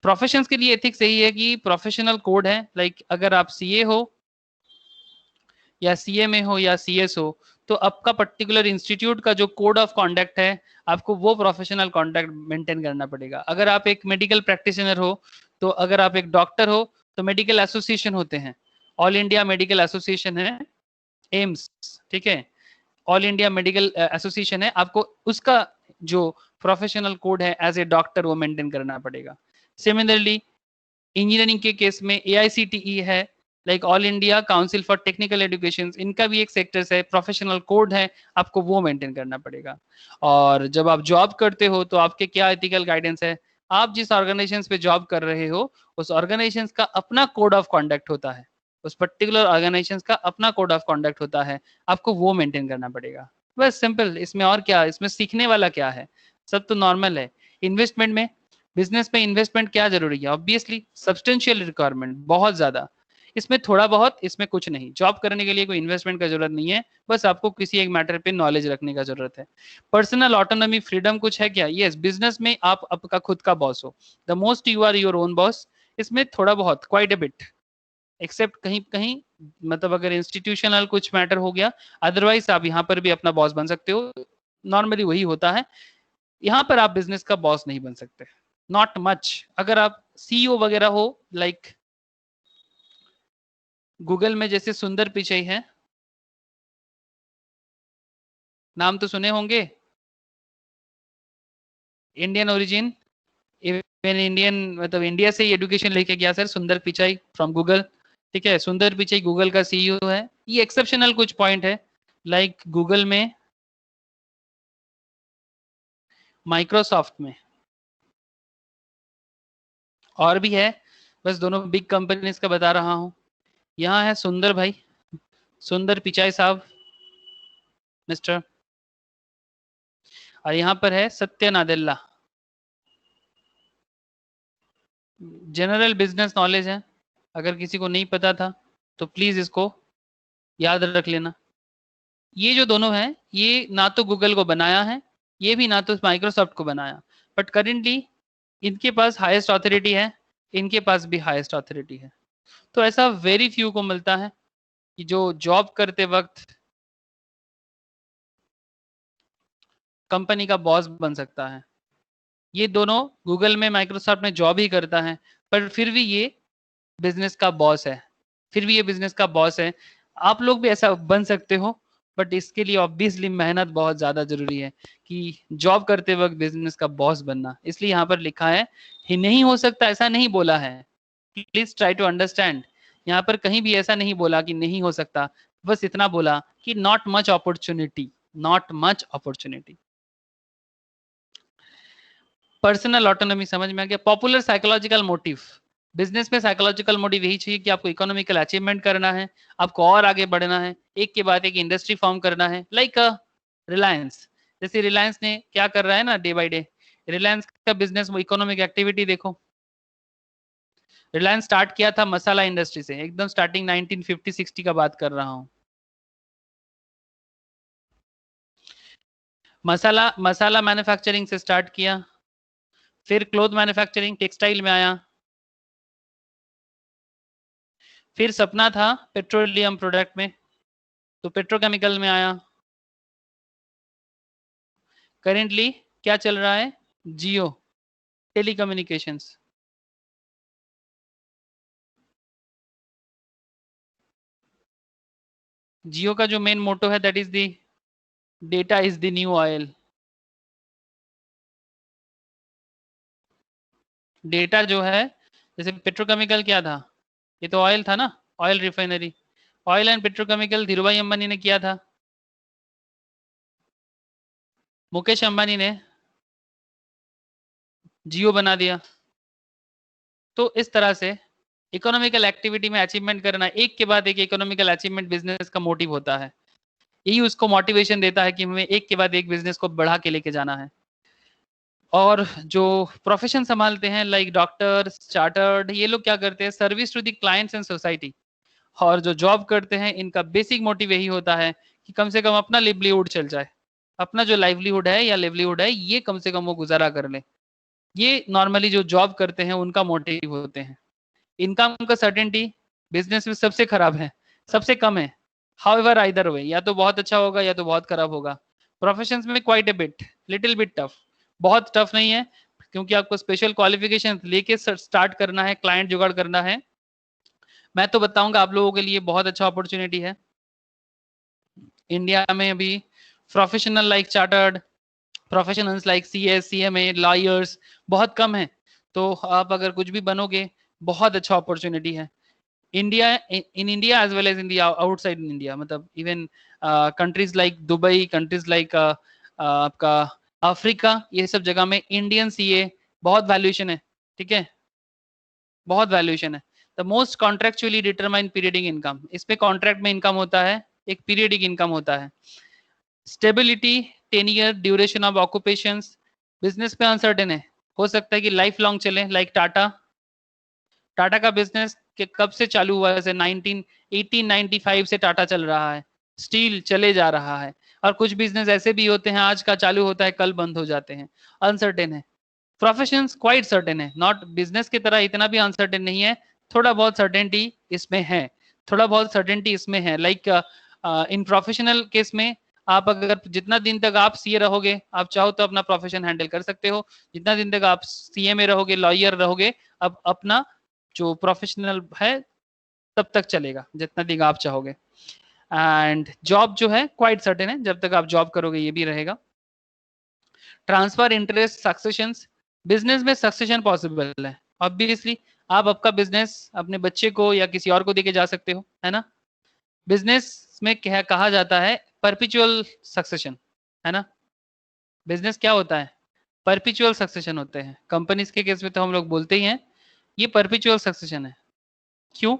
S1: प्रोफेशंस के लिए एथिक्स यही है कि प्रोफेशनल कोड है। लाइक अगर आप सीए हो या सीएमए हो या सीएस हो, तो आपका पर्टिकुलर इंस्टीट्यूट का जो कोड ऑफ कॉन्डक्ट है, आपको वो प्रोफेशनल कॉन्डक्ट मेंटेन करना पड़ेगा। अगर आप एक मेडिकल प्रैक्टिशनर हो, तो अगर आप एक डॉक्टर हो, तो मेडिकल एसोसिएशन होते हैं। ऑल इंडिया मेडिकल एसोसिएशन है, एम्स, ठीक है, ऑल इंडिया मेडिकल एसोसिएशन है। आपको उसका जो प्रोफेशनल कोड है एज ए डॉक्टर वो मेंटेन करना पड़ेगा। सिमिलरली इंजीनियरिंग के केस में एआईसीटीई है, like all India council for technical education, इनका भी एक सेक्टर्स है, प्रोफेशनल कोड है, आपको वो मेंटेन करना पड़ेगा। और जब आप जॉब करते हो तो आपके क्या एथिकल गाइडेंस है? आप जिस ऑर्गेनाइजेशन पे जॉब कर रहे हो उस ऑर्गेनाइजेशन का अपना कोड ऑफ कॉन्डक्ट होता है, उस पर्टिकुलर ऑर्गेनाइजेशन का अपना कोड ऑफ कॉन्डक्ट होता है, आपको वो मेंटेन करना पड़ेगा। बस सिंपल, इसमें और क्या, इसमें सीखने वाला क्या है? सब तो नॉर्मल है। इन्वेस्टमेंट में, बिजनेस में इन्वेस्टमेंट क्या जरूरी है? ऑब्वियसली सब्सटेंशियल रिक्वायरमेंट, बहुत ज्यादा। इसमें थोड़ा बहुत, इसमें कुछ नहीं। जॉब करने के लिए कोई इन्वेस्टमेंट का जरूरत नहीं है, बस आपको किसी एक मैटर पे नॉलेज रखने का जरूरत है। पर्सनल ऑटोनॉमी, फ्रीडम कुछ है क्या? यस, बिजनेस में आप आपका खुद का बॉस हो, the most you are your own boss. इसमें थोड़ा बहुत, क्वाइट अ बिट, एक्सेप्ट कहीं कहीं, मतलब अगर इंस्टीट्यूशनल कुछ मैटर हो गया, अदरवाइज आप यहाँ पर भी अपना बॉस बन सकते हो। नॉर्मली वही होता है, यहाँ पर आप बिजनेस का बॉस नहीं बन सकते, नॉट मच। अगर आप सीईओ वगैरह हो, लाइक गूगल में जैसे सुंदर पिचई है, नाम तो सुने होंगे, इंडियन ओरिजिन, इवन इंडियन मतलब इंडिया से ही एजुकेशन लेके गया सर, सुंदर पिचाई फ्रॉम गूगल। ठीक है, सुंदर पिचाई गूगल का सीईओ है। ये एक्सेप्शनल कुछ पॉइंट है, लाइक गूगल में, माइक्रोसॉफ्ट में, और भी है, बस दोनों बिग कंपनीज का बता रहा हूं। यहाँ है सुंदर भाई, सुंदर पिचाई साहब मिस्टर, और यहाँ पर है सत्य नादेल्ला। जनरल बिजनेस नॉलेज है, अगर किसी को नहीं पता था तो प्लीज इसको याद रख लेना। ये जो दोनों हैं, ये ना तो गूगल को बनाया है, ये भी ना तो माइक्रोसॉफ्ट को बनाया, बट करेंटली इनके पास हाईएस्ट अथॉरिटी है, इनके पास भी हाईएस्ट अथॉरिटी है। तो ऐसा वेरी फ्यू को मिलता है कि जो जॉब करते वक्त कंपनी का बॉस बन सकता है। ये दोनों गूगल में, माइक्रोसॉफ्ट में जॉब ही करता है, पर फिर भी ये बिजनेस का बॉस है, फिर भी ये बिजनेस का बॉस है। आप लोग भी ऐसा बन सकते हो, बट इसके लिए ऑब्वियसली मेहनत बहुत ज्यादा जरूरी है कि जॉब करते वक्त बिजनेस का बॉस बनना। इसलिए यहाँ पर लिखा है ही नहीं हो सकता, ऐसा नहीं बोला है, प्लीज ट्राई टू अंडरस्टैंड। यहाँ पर कहीं भी ऐसा नहीं बोला कि नहीं हो सकता, बस इतना बोला कि not much opportunity, not much opportunity. Personal autonomy समझ में आ गया। पॉपुलर साइकोलॉजिकल मोटिव, बिजनेस में साइकोलॉजिकल मोटिव यही चाहिए कि आपको इकोनॉमिकल अचीवमेंट करना है, आपको और आगे बढ़ना है, एक के बाद एक इंडस्ट्री फॉर्म करना है। लाइक रिलायंस, जैसे रिलायंस ने क्या कर रहा है ना डे बाय डे, रिलायंस का बिजनेस इकोनॉमिक एक्टिविटी देखो। रिलायंस स्टार्ट किया था मसाला इंडस्ट्री से, एकदम स्टार्टिंग 1950-60 का बात कर रहा हूँ। मसाला मसाला मैन्युफैक्चरिंग से स्टार्ट किया, फिर क्लोथ मैन्युफैक्चरिंग टेक्सटाइल में आया, फिर सपना था पेट्रोलियम प्रोडक्ट में तो पेट्रोकेमिकल में आया। करेंटली क्या चल रहा है, जियो टेलीकम्युनिकेशंस। जियो का जो मेन मोटो है that is the data is the new oil. Data जो है, जैसे पेट्रोकेमिकल क्या था, ये तो ऑयल था ना, oil refinery. Oil and petrochemical Dhirubhai Ambani ने किया था, मुकेश अंबानी ने जियो बना दिया। तो इस तरह से इकोनॉमिकल एक्टिविटी में अचीवमेंट करना, एक के बाद एक इकोनॉमिकल अचीवमेंट बिजनेस का मोटिव होता है। यही उसको मोटिवेशन देता है कि हमें एक के बाद एक बिजनेस को बढ़ा के लेके जाना है। और जो प्रोफेशन संभालते हैं लाइक डॉक्टर्स, चार्टर्ड, ये लोग क्या करते हैं, service to the clients and society. और जो जॉब करते हैं इनका बेसिक मोटिव यही होता है कि कम से कम अपना लिवलीहुड चल जाए, अपना जो लाइवलीहुड है या लिवलीहुड है ये कम से कम वो गुजारा कर ले। ये नॉर्मली जो जॉब करते हैं उनका मोटिव होते हैं। इनकम का सर्टेनिटी बिजनेस में सबसे खराब है, सबसे कम है। हाउएवर आइदर वे, या तो बहुत अच्छा होगा या तो बहुत खराब होगा। प्रोफेशंस में quite a bit, little bit tough, बहुत टफ नहीं है, क्योंकि आपको स्पेशल क्वालिफिकेशन लेके स्टार्ट करना है, क्लाइंट जुगाड़ करना है। मैं तो बताऊंगा आप लोगों के लिए बहुत अच्छा अपॉर्चुनिटी है। इंडिया में अभी professional like chartered, professionals like CS, CMA, lawyers बहुत कम है। तो आप अगर कुछ भी बनोगे, बहुत अच्छा अपॉर्चुनिटी है। India, in India as well as India outside in India, मतलब even countries like Dubai, countries like आपका अफ्रीका, ये सब जगह में इंडियन सीए बहुत वैल्यूएशन है। ठीक है, बहुत वैल्यूएशन है। The most contractually determine periodic income, इसमें कॉन्ट्रैक्ट में इनकम होता है, एक पीरियडिक इनकम होता है। Stability, tenure, duration of occupations, business पे अनसर्टेन है, हो सकता है कि लाइफ लॉन्ग चले। लाइक टाटा, टाटा का बिजनेस के कब से चालू हुआ है, जैसे 1895 से टाटा चल रहा है, स्टील चले जा रहा है। और कुछ बिजनेस ऐसे भी होते हैं आज का चालू होता है कल बंद हो जाते हैं, अनसर्टेन है। प्रोफेशंस क्वाइट सर्टेन है, नॉट बिजनेस की तरह इतना भी अनसर्टेन नहीं है, थोड़ा बहुत सर्टेनिटी इसमें है, थोड़ा बहुत सर्टेनिटी इसमें है। लाइक इन प्रोफेशनल केस में आप अगर जितना दिन तक आप सीए रहोगे, आप चाहो तो अपना प्रोफेशन हैंडल कर सकते हो। जितना दिन तक आप सीए में रहोगे, लॉयर रहोगे, अब अपना जो प्रोफेशनल है तब तक चलेगा जितना दिन आप चाहोगे। एंड जॉब जो है क्वाइट सर्टेन है, जब तक आप जॉब करोगे ये भी रहेगा। ट्रांसफर इंटरेस्ट सक्सेशन, बिजनेस में सक्सेशन पॉसिबल है ऑब्वियसली। आप आपका बिजनेस अपने बच्चे को या किसी और को देके जा सकते हो, है ना। बिजनेस में क्या कहा जाता है, परपिचुअल सक्सेशन, है ना। बिजनेस क्या होता है, परपिचुअल सक्सेशन होते हैं। कंपनीज के केस में तो हम लोग बोलते ही हैं ये परपिचुअल सक्सेशन है। क्यों?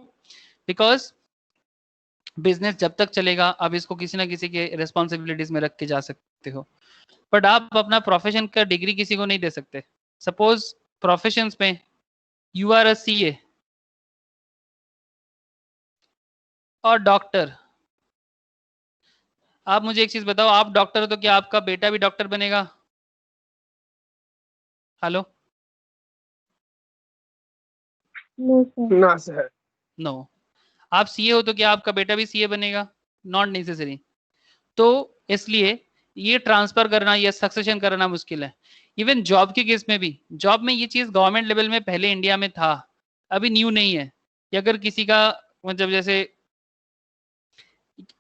S1: बिकॉज बिजनेस जब तक चलेगा आप इसको किसी ना किसी के रिस्पॉन्सिबिलिटीज में रख के जा सकते हो, बट आप अपना प्रोफेशन का डिग्री किसी को नहीं दे सकते। सपोज प्रोफेशंस में यू आर अ सीए और डॉक्टर। आप मुझे एक चीज बताओ, आप डॉक्टर हो तो क्या आपका बेटा भी डॉक्टर बनेगा? Hello,
S2: No, sir.
S3: ना सर।
S1: नो। आप सीए हो तो क्या आपका बेटा भी सीए बनेगा? Not necessary. तो इसलिए ये ट्रांसफर करना या सक्सेशन करना मुश्किल है। इवन जॉब के केस में भी, जॉब में ये चीज गवर्नमेंट लेवल में पहले इंडिया में था, अभी न्यू नहीं है कि अगर किसी का मतलब जैसे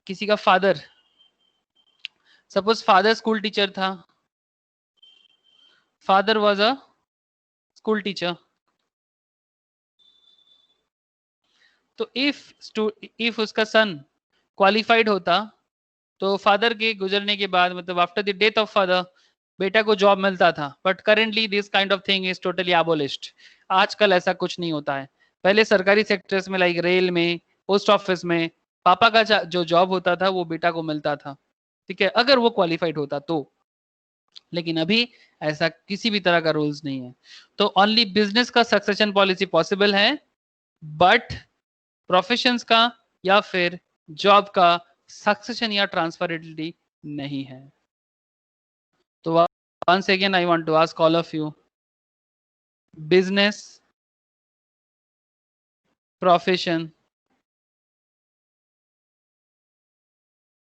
S1: किसी का father, suppose father school teacher था, father was a school teacher, तो इफ उसका सन क्वालिफाइड होता तो फादर के गुजरने के बाद मतलब after the death of father बेटा को जॉब मिलता था। But currently this kind of thing is totally एबोलिश्ड। आजकल ऐसा कुछ नहीं होता है। पहले सरकारी सेक्टर्स में लाइक रेल में, पोस्ट ऑफिस में पापा का जो जॉब होता था वो बेटा को मिलता था, ठीक है, अगर वो क्वालिफाइड होता तो। लेकिन अभी ऐसा किसी भी तरह का रूल्स नहीं है। तो ओनली बिजनेस का सक्सेशन पॉलिसी पॉसिबल है, बट प्रोफेशंस का या फिर जॉब का सक्सेशन या ट्रांसफरेबिलिटी नहीं है। तो once again I want to ask all of you, business, profession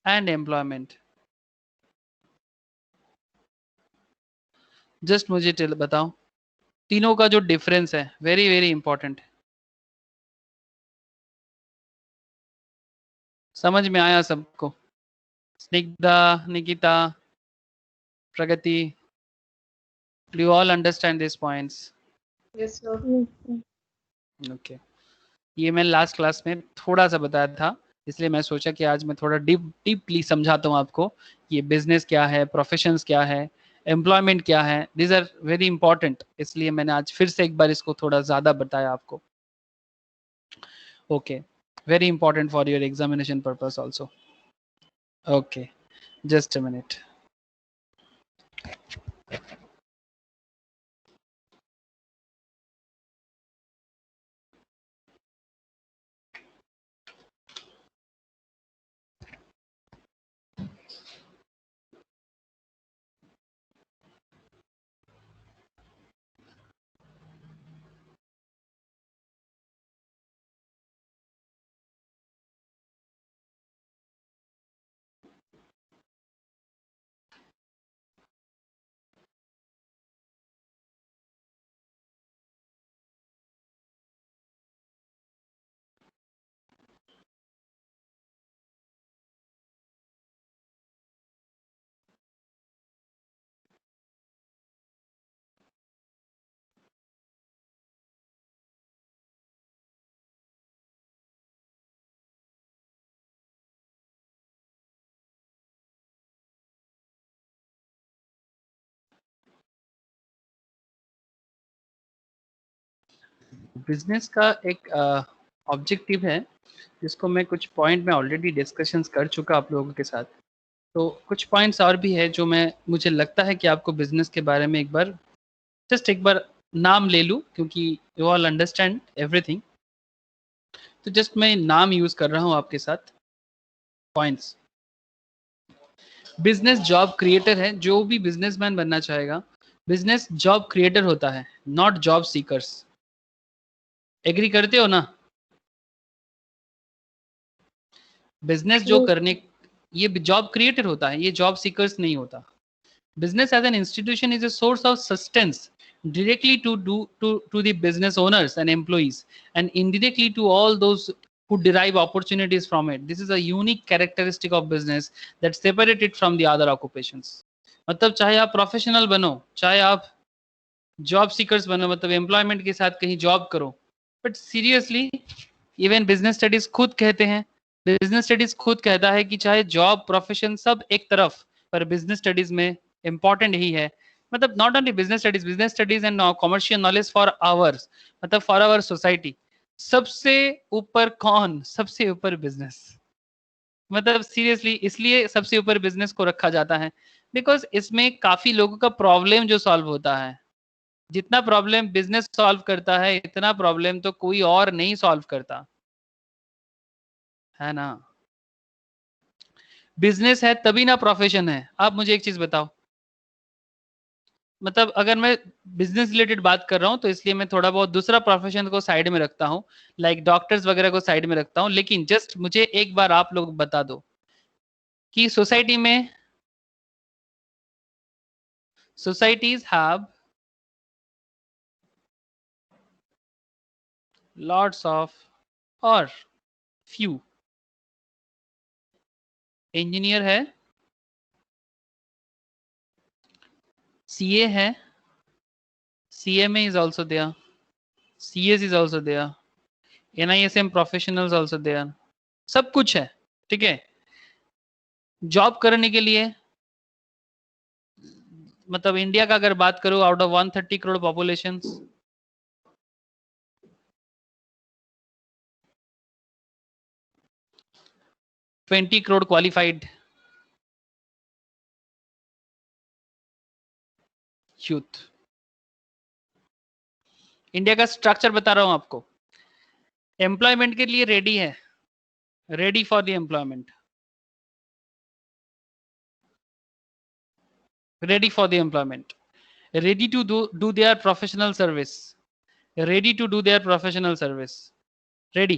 S1: and employment, just मुझे बताओ तीनों का जो डिफरेंस है, वेरी वेरी इंपॉर्टेंट। समझ में आया सबको? स्निग्धा, निकिता, प्रगति, do you all understand these points?
S4: Yes, sir.
S2: Yes, sir.
S1: Okay ये मैं लास्ट क्लास में थोड़ा सा बताया था, इसलिए मैं सोचा कि आज मैं थोड़ा डीपली समझाता हूँ आपको ये बिजनेस क्या है, प्रोफेशंस क्या है, एम्प्लॉयमेंट क्या है। दिस आर वेरी इंपॉर्टेंट, इसलिए मैंने आज फिर से एक बार इसको थोड़ा ज़्यादा बताया आपको। Okay, very important for your examination purpose also. Okay, just a minute. Business का एक ऑब्जेक्टिव है जिसको मैं कुछ पॉइंट में ऑलरेडी डिस्कशंस कर चुका आप लोगों के साथ। तो कुछ पॉइंट्स और भी है जो मैं मुझे लगता है कि आपको बिजनेस के बारे में एक बार जस्ट एक बार नाम ले लूँ, क्योंकि यू ऑल अंडरस्टैंड एवरीथिंग। तो जस्ट मैं नाम यूज कर रहा हूँ आपके साथ पॉइंट्स। बिजनेस जॉब क्रिएटर है, जो भी बिजनेसमैन बनना चाहेगा बिजनेस जॉब क्रिएटर होता है, नॉट जॉब सीकर्स। एग्री करते हो ना? बिजनेस जो
S2: Yes.
S1: करने ये जॉब क्रिएटर होता है, ये जॉब सीकर्स नहीं होता। Business as an institution is a source of sustenance directly to the business owners and employees, and indirectly to all those who derive opportunities from it. This is a unique characteristic of business that separate it from the other occupations. मतलब चाहे आप professional बनो, चाहे आप job seekers बनो, मतलब employment के साथ कहीं जॉब करो, but seriously even business studies खुद कहते हैं, बिजनेस स्टडीज खुद कहता है कि चाहे जॉब प्रोफेशन सब एक तरफ, पर बिजनेस स्टडीज में इंपॉर्टेंट ही है. मतलब not only business studies and commercial knowledge for hours, मतलब फॉर आवर सोसाइटी. सबसे ऊपर कौन? सबसे ऊपर बिजनेस. मतलब सीरियसली इसलिए सबसे ऊपर बिजनेस को रखा जाता है, बिकॉज इसमें काफी लोगों का प्रॉब्लम जो सॉल्व होता है. जितना प्रॉब्लम बिजनेस सॉल्व करता है, इतना प्रॉब्लम तो कोई और नहीं सॉल्व करता है ना. बिजनेस है तभी ना प्रोफेशन है. आप मुझे एक चीज बताओ, मतलब अगर मैं बिजनेस रिलेटेड बात कर रहा हूं तो इसलिए मैं थोड़ा बहुत दूसरा प्रोफेशन को साइड में रखता हूं, लाइक डॉक्टर्स वगैरह को साइड में रखता हूं. लेकिन जस्ट मुझे एक बार आप लोग बता दो कि societies have lots of or few engineer है, CA है, CMA is also there, CS is also there, NISM professionals also there, सब कुछ है. ठीक है. जॉब करने के लिए मतलब इंडिया का अगर बात करूं, out of 130 crore population, 20 crore qualified youth. India का स्ट्रक्चर बता रहा हूं आपको. एम्प्लॉयमेंट के लिए रेडी है, ready for the employment, ready for the employment, ready to do their professional service, ready to do their professional service, ready.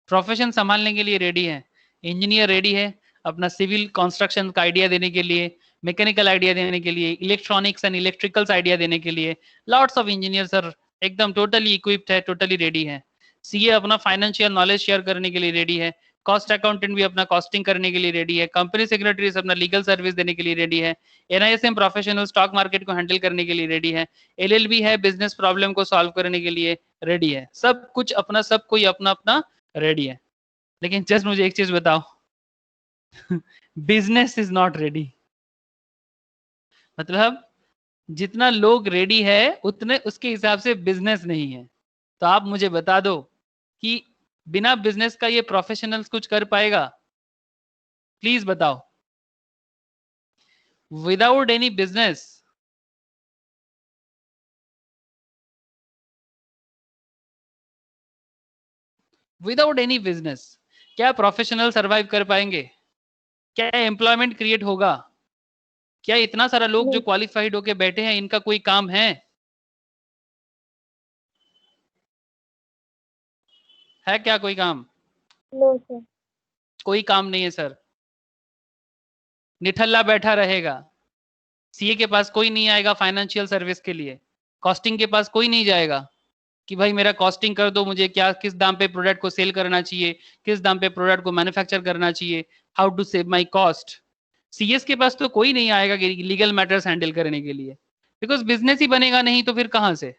S1: Profession संभालने के लिए रेडी है. इंजीनियर रेडी है अपना सिविल कंस्ट्रक्शन का आइडिया देने के लिए, मैकेनिकल आइडिया देने के लिए, इलेक्ट्रॉनिक्स एंड इलेक्ट्रिकल्स आइडिया देने के लिए. लॉट्स ऑफ इंजीनियर्स आर एकदम टोटली इक्विप्ड है, टोटली रेडी है. सीए अपना फाइनेंशियल नॉलेज शेयर करने के लिए रेडी है. कॉस्ट अकाउंटेंट भी अपना कॉस्टिंग करने के लिए रेडी है. कंपनी सेक्रेटरी अपना लीगल सर्विस देने के लिए रेडी है. एनआईएसएम प्रोफेशनल स्टॉक मार्केट को हैंडल करने के लिए रेडी है. एलएलबी है बिजनेस प्रॉब्लम को सॉल्व करने के लिए रेडी है. सब कुछ अपना, सब कोई अपना अपना रेडी है. लेकिन जस्ट मुझे एक चीज बताओ, बिजनेस इज नॉट रेडी. मतलब जितना लोग रेडी है उतने उसके हिसाब से बिजनेस नहीं है. तो आप मुझे बता दो कि बिना बिजनेस का ये प्रोफेशनल्स कुछ कर पाएगा? प्लीज बताओ. Without any business, without any business क्या प्रोफेशनल सरवाइव कर पाएंगे? क्या एम्प्लॉयमेंट क्रिएट होगा? क्या इतना सारा लोग जो क्वालिफाइड होके बैठे हैं इनका कोई काम है क्या कोई काम?
S2: No sir.
S1: कोई काम नहीं है सर. निठल्ला बैठा रहेगा. सीए के पास कोई नहीं आएगा फाइनेंशियल सर्विस के लिए. कॉस्टिंग के पास कोई नहीं जाएगा कि भाई मेरा कॉस्टिंग कर दो, मुझे क्या किस दाम पे प्रोडक्ट को सेल करना चाहिए, किस दाम पे प्रोडक्ट को मैन्युफैक्चर करना चाहिए, how to save my cost. CS के पास तो कोई नहीं आएगा लीगल मैटर्स हैंडल करने के लिए, बिकॉज बिजनेस ही बनेगा नहीं तो फिर कहां से.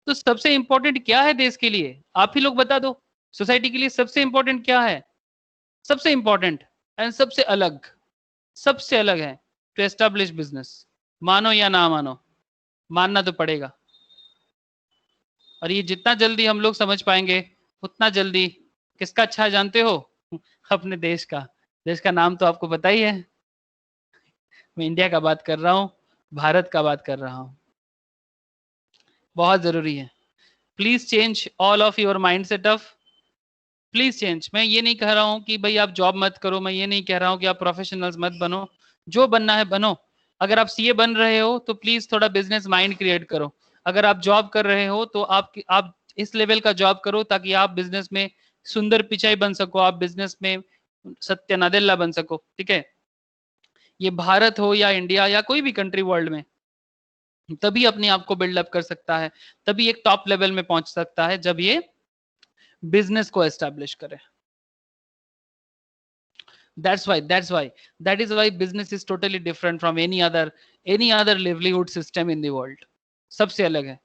S1: तो सबसे इंपॉर्टेंट क्या है देश के लिए? आप ही लोग बता दो. सोसाइटी के लिए सबसे इंपॉर्टेंट क्या है? सबसे इंपॉर्टेंट एंड सबसे अलग है टू एस्टैब्लिश बिजनेस. मानो या ना मानो, मानना तो पड़ेगा. और ये जितना जल्दी हम लोग समझ पाएंगे उतना जल्दी किसका अच्छा जानते हो? अपने देश का. देश का नाम तो आपको पता ही है. मैं इंडिया का बात कर रहा हूँ, भारत का बात कर रहा हूँ. बहुत जरूरी है. Please change all of your mind setup. Please change. मैं ये नहीं कह रहा हूँ कि भाई आप जॉब मत करो, मैं ये नहीं कह रहा हूँ कि आप प्रोफेशनल्स मत बनो. जो बनना है बनो. अगर आप सीए बन रहे हो तो प्लीज थोड़ा बिजनेस माइंड क्रिएट करो. अगर आप जॉब कर रहे हो तो आप इस लेवल का जॉब करो ताकि आप बिजनेस में सुंदर पिचाई बन सको, आप बिजनेस में सत्य नादेल्ला बन सको. ठीक है. ये भारत हो या इंडिया या कोई भी कंट्री वर्ल्ड में, तभी अपने आप को बिल्डअप कर सकता है, तभी एक टॉप लेवल में पहुंच सकता है जब ये बिजनेस को एस्टैब्लिश करे. That's why that is why business is totally different from any other livelihood system in the world. सबसे अलग है,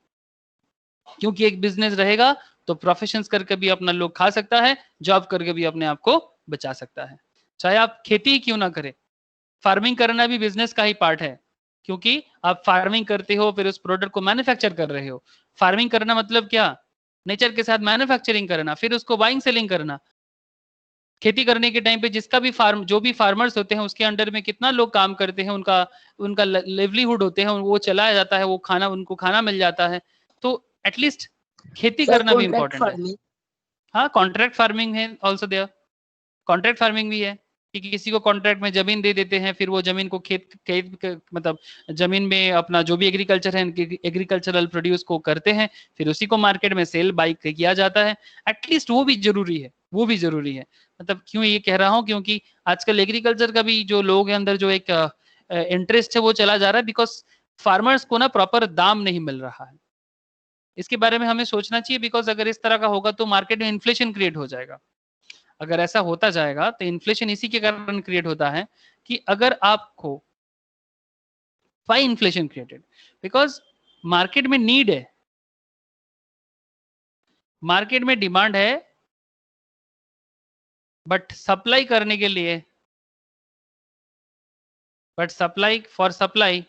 S1: क्योंकि एक बिजनेस रहेगा तो प्रोफेशंस करके भी अपना लोग खा सकता है, जॉब करके भी अपने आप को बचा सकता है. चाहे आप खेती ही क्यों ना करें, फार्मिंग करना भी बिजनेस का ही पार्ट है, क्योंकि आप फार्मिंग करते हो फिर उस प्रोडक्ट को मैन्युफैक्चर कर रहे हो. फार्मिंग करना मतलब क्या, नेचर के साथ मैन्युफैक्चरिंग करना, फिर उसको बाइंग सेलिंग करना. खेती करने के टाइम पे जिसका भी जो भी फार्मर्स होते हैं उसके अंडर में कितना लोग काम करते हैं, उनका उनका लिवलीहुड होते हैं, वो चलाया जाता है, वो खाना उनको खाना मिल जाता है. तो एटलीस्ट खेती करना भी इम्पोर्टेंट है. हाँ, कॉन्ट्रैक्ट फार्मिंग है ऑल्सो देयर, कॉन्ट्रैक्ट फार्मिंग भी है कि किसी को कॉन्ट्रैक्ट में जमीन दे देते हैं, फिर वो जमीन को खेत मतलब जमीन में अपना जो भी एग्रीकल्चर है, एग्रीकल्चरल प्रोड्यूस को करते हैं, फिर उसी को मार्केट में सेल बाई किया जाता है. एटलीस्ट वो भी जरूरी है, वो भी जरूरी है. मतलब क्यों ये कह रहा हूँ, क्योंकि आजकल एग्रीकल्चर का भी जो लोग हैं अंदर जो एक इंटरेस्ट है वो चला जा रहा है, बिकॉज फार्मर्स को ना प्रॉपर दाम नहीं मिल रहा है. इसके बारे में हमें सोचना चाहिए, बिकॉज अगर इस तरह का होगा तो मार्केट में इन्फ्लेशन क्रिएट हो जाएगा. अगर ऐसा होता जाएगा तो इन्फ्लेशन इसी के कारण क्रिएट होता है कि अगर आपको why inflation created, because market में नीड है, मार्केट में डिमांड है, बट सप्लाई करने के लिए, but supply for supply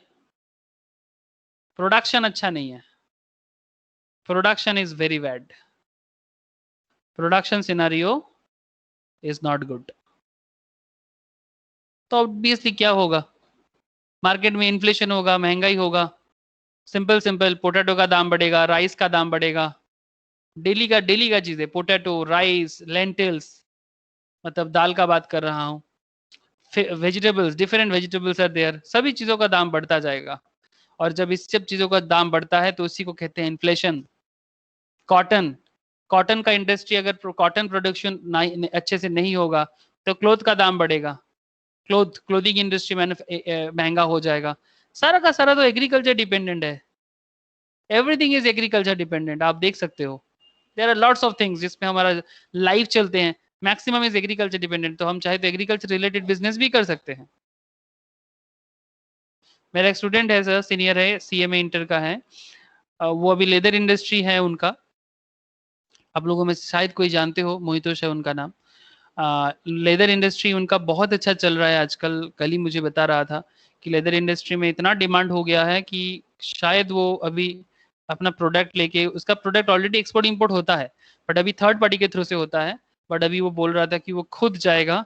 S1: production अच्छा नहीं है. Production is very bad, production scenario is not good. तो ऑब्वियसली क्या होगा, मार्केट में इन्फ्लेशन होगा, महंगाई होगा. सिंपल पोटैटो का दाम बढ़ेगा, राइस का दाम बढ़ेगा, डेली का चीज है, पोटैटो, राइस, लेंटिल्स, मतलब दाल का बात कर रहा हूँ, vegetables, different vegetables are there, सभी चीजों का दाम बढ़ता जाएगा. और जब इस सब चीजों का दाम बढ़ता है तो उसी को कहते हैं इन्फ्लेशन. कॉटन का इंडस्ट्री, अगर कॉटन प्रोडक्शन अच्छे से नहीं होगा तो क्लोथ का दाम बढ़ेगा, क्लोथिंग इंडस्ट्री महंगा हो जाएगा. सारा का सारा तो एग्रीकल्चर डिपेंडेंट है. Everything is agriculture dependent. आप देख सकते हो there are lots of things जिसमें हमारा लाइफ चलते हैं, मैक्सिमम इज एग्रीकल्चर डिपेंडेंट. तो हम चाहे तो एग्रीकल्चर रिलेटेड बिजनेस भी कर सकते हैं. मेरा एक स्टूडेंट है सर, सीनियर है, सीएमए इंटर का है, वो अभी लेदर इंडस्ट्री है उनका. आप लोगों में शायद कोई जानते हो, मोहितोष है उनका नाम. लेदर इंडस्ट्री उनका बहुत अच्छा चल रहा है आजकल. कल ही मुझे बता रहा था कि लेदर इंडस्ट्री में इतना डिमांड हो गया है कि शायद वो अभी अपना प्रोडक्ट लेके, उसका प्रोडक्ट ऑलरेडी एक्सपोर्ट इंपोर्ट होता है बट अभी थर्ड पार्टी के थ्रू से होता है. बट अभी वो बोल रहा था कि वो खुद जाएगा,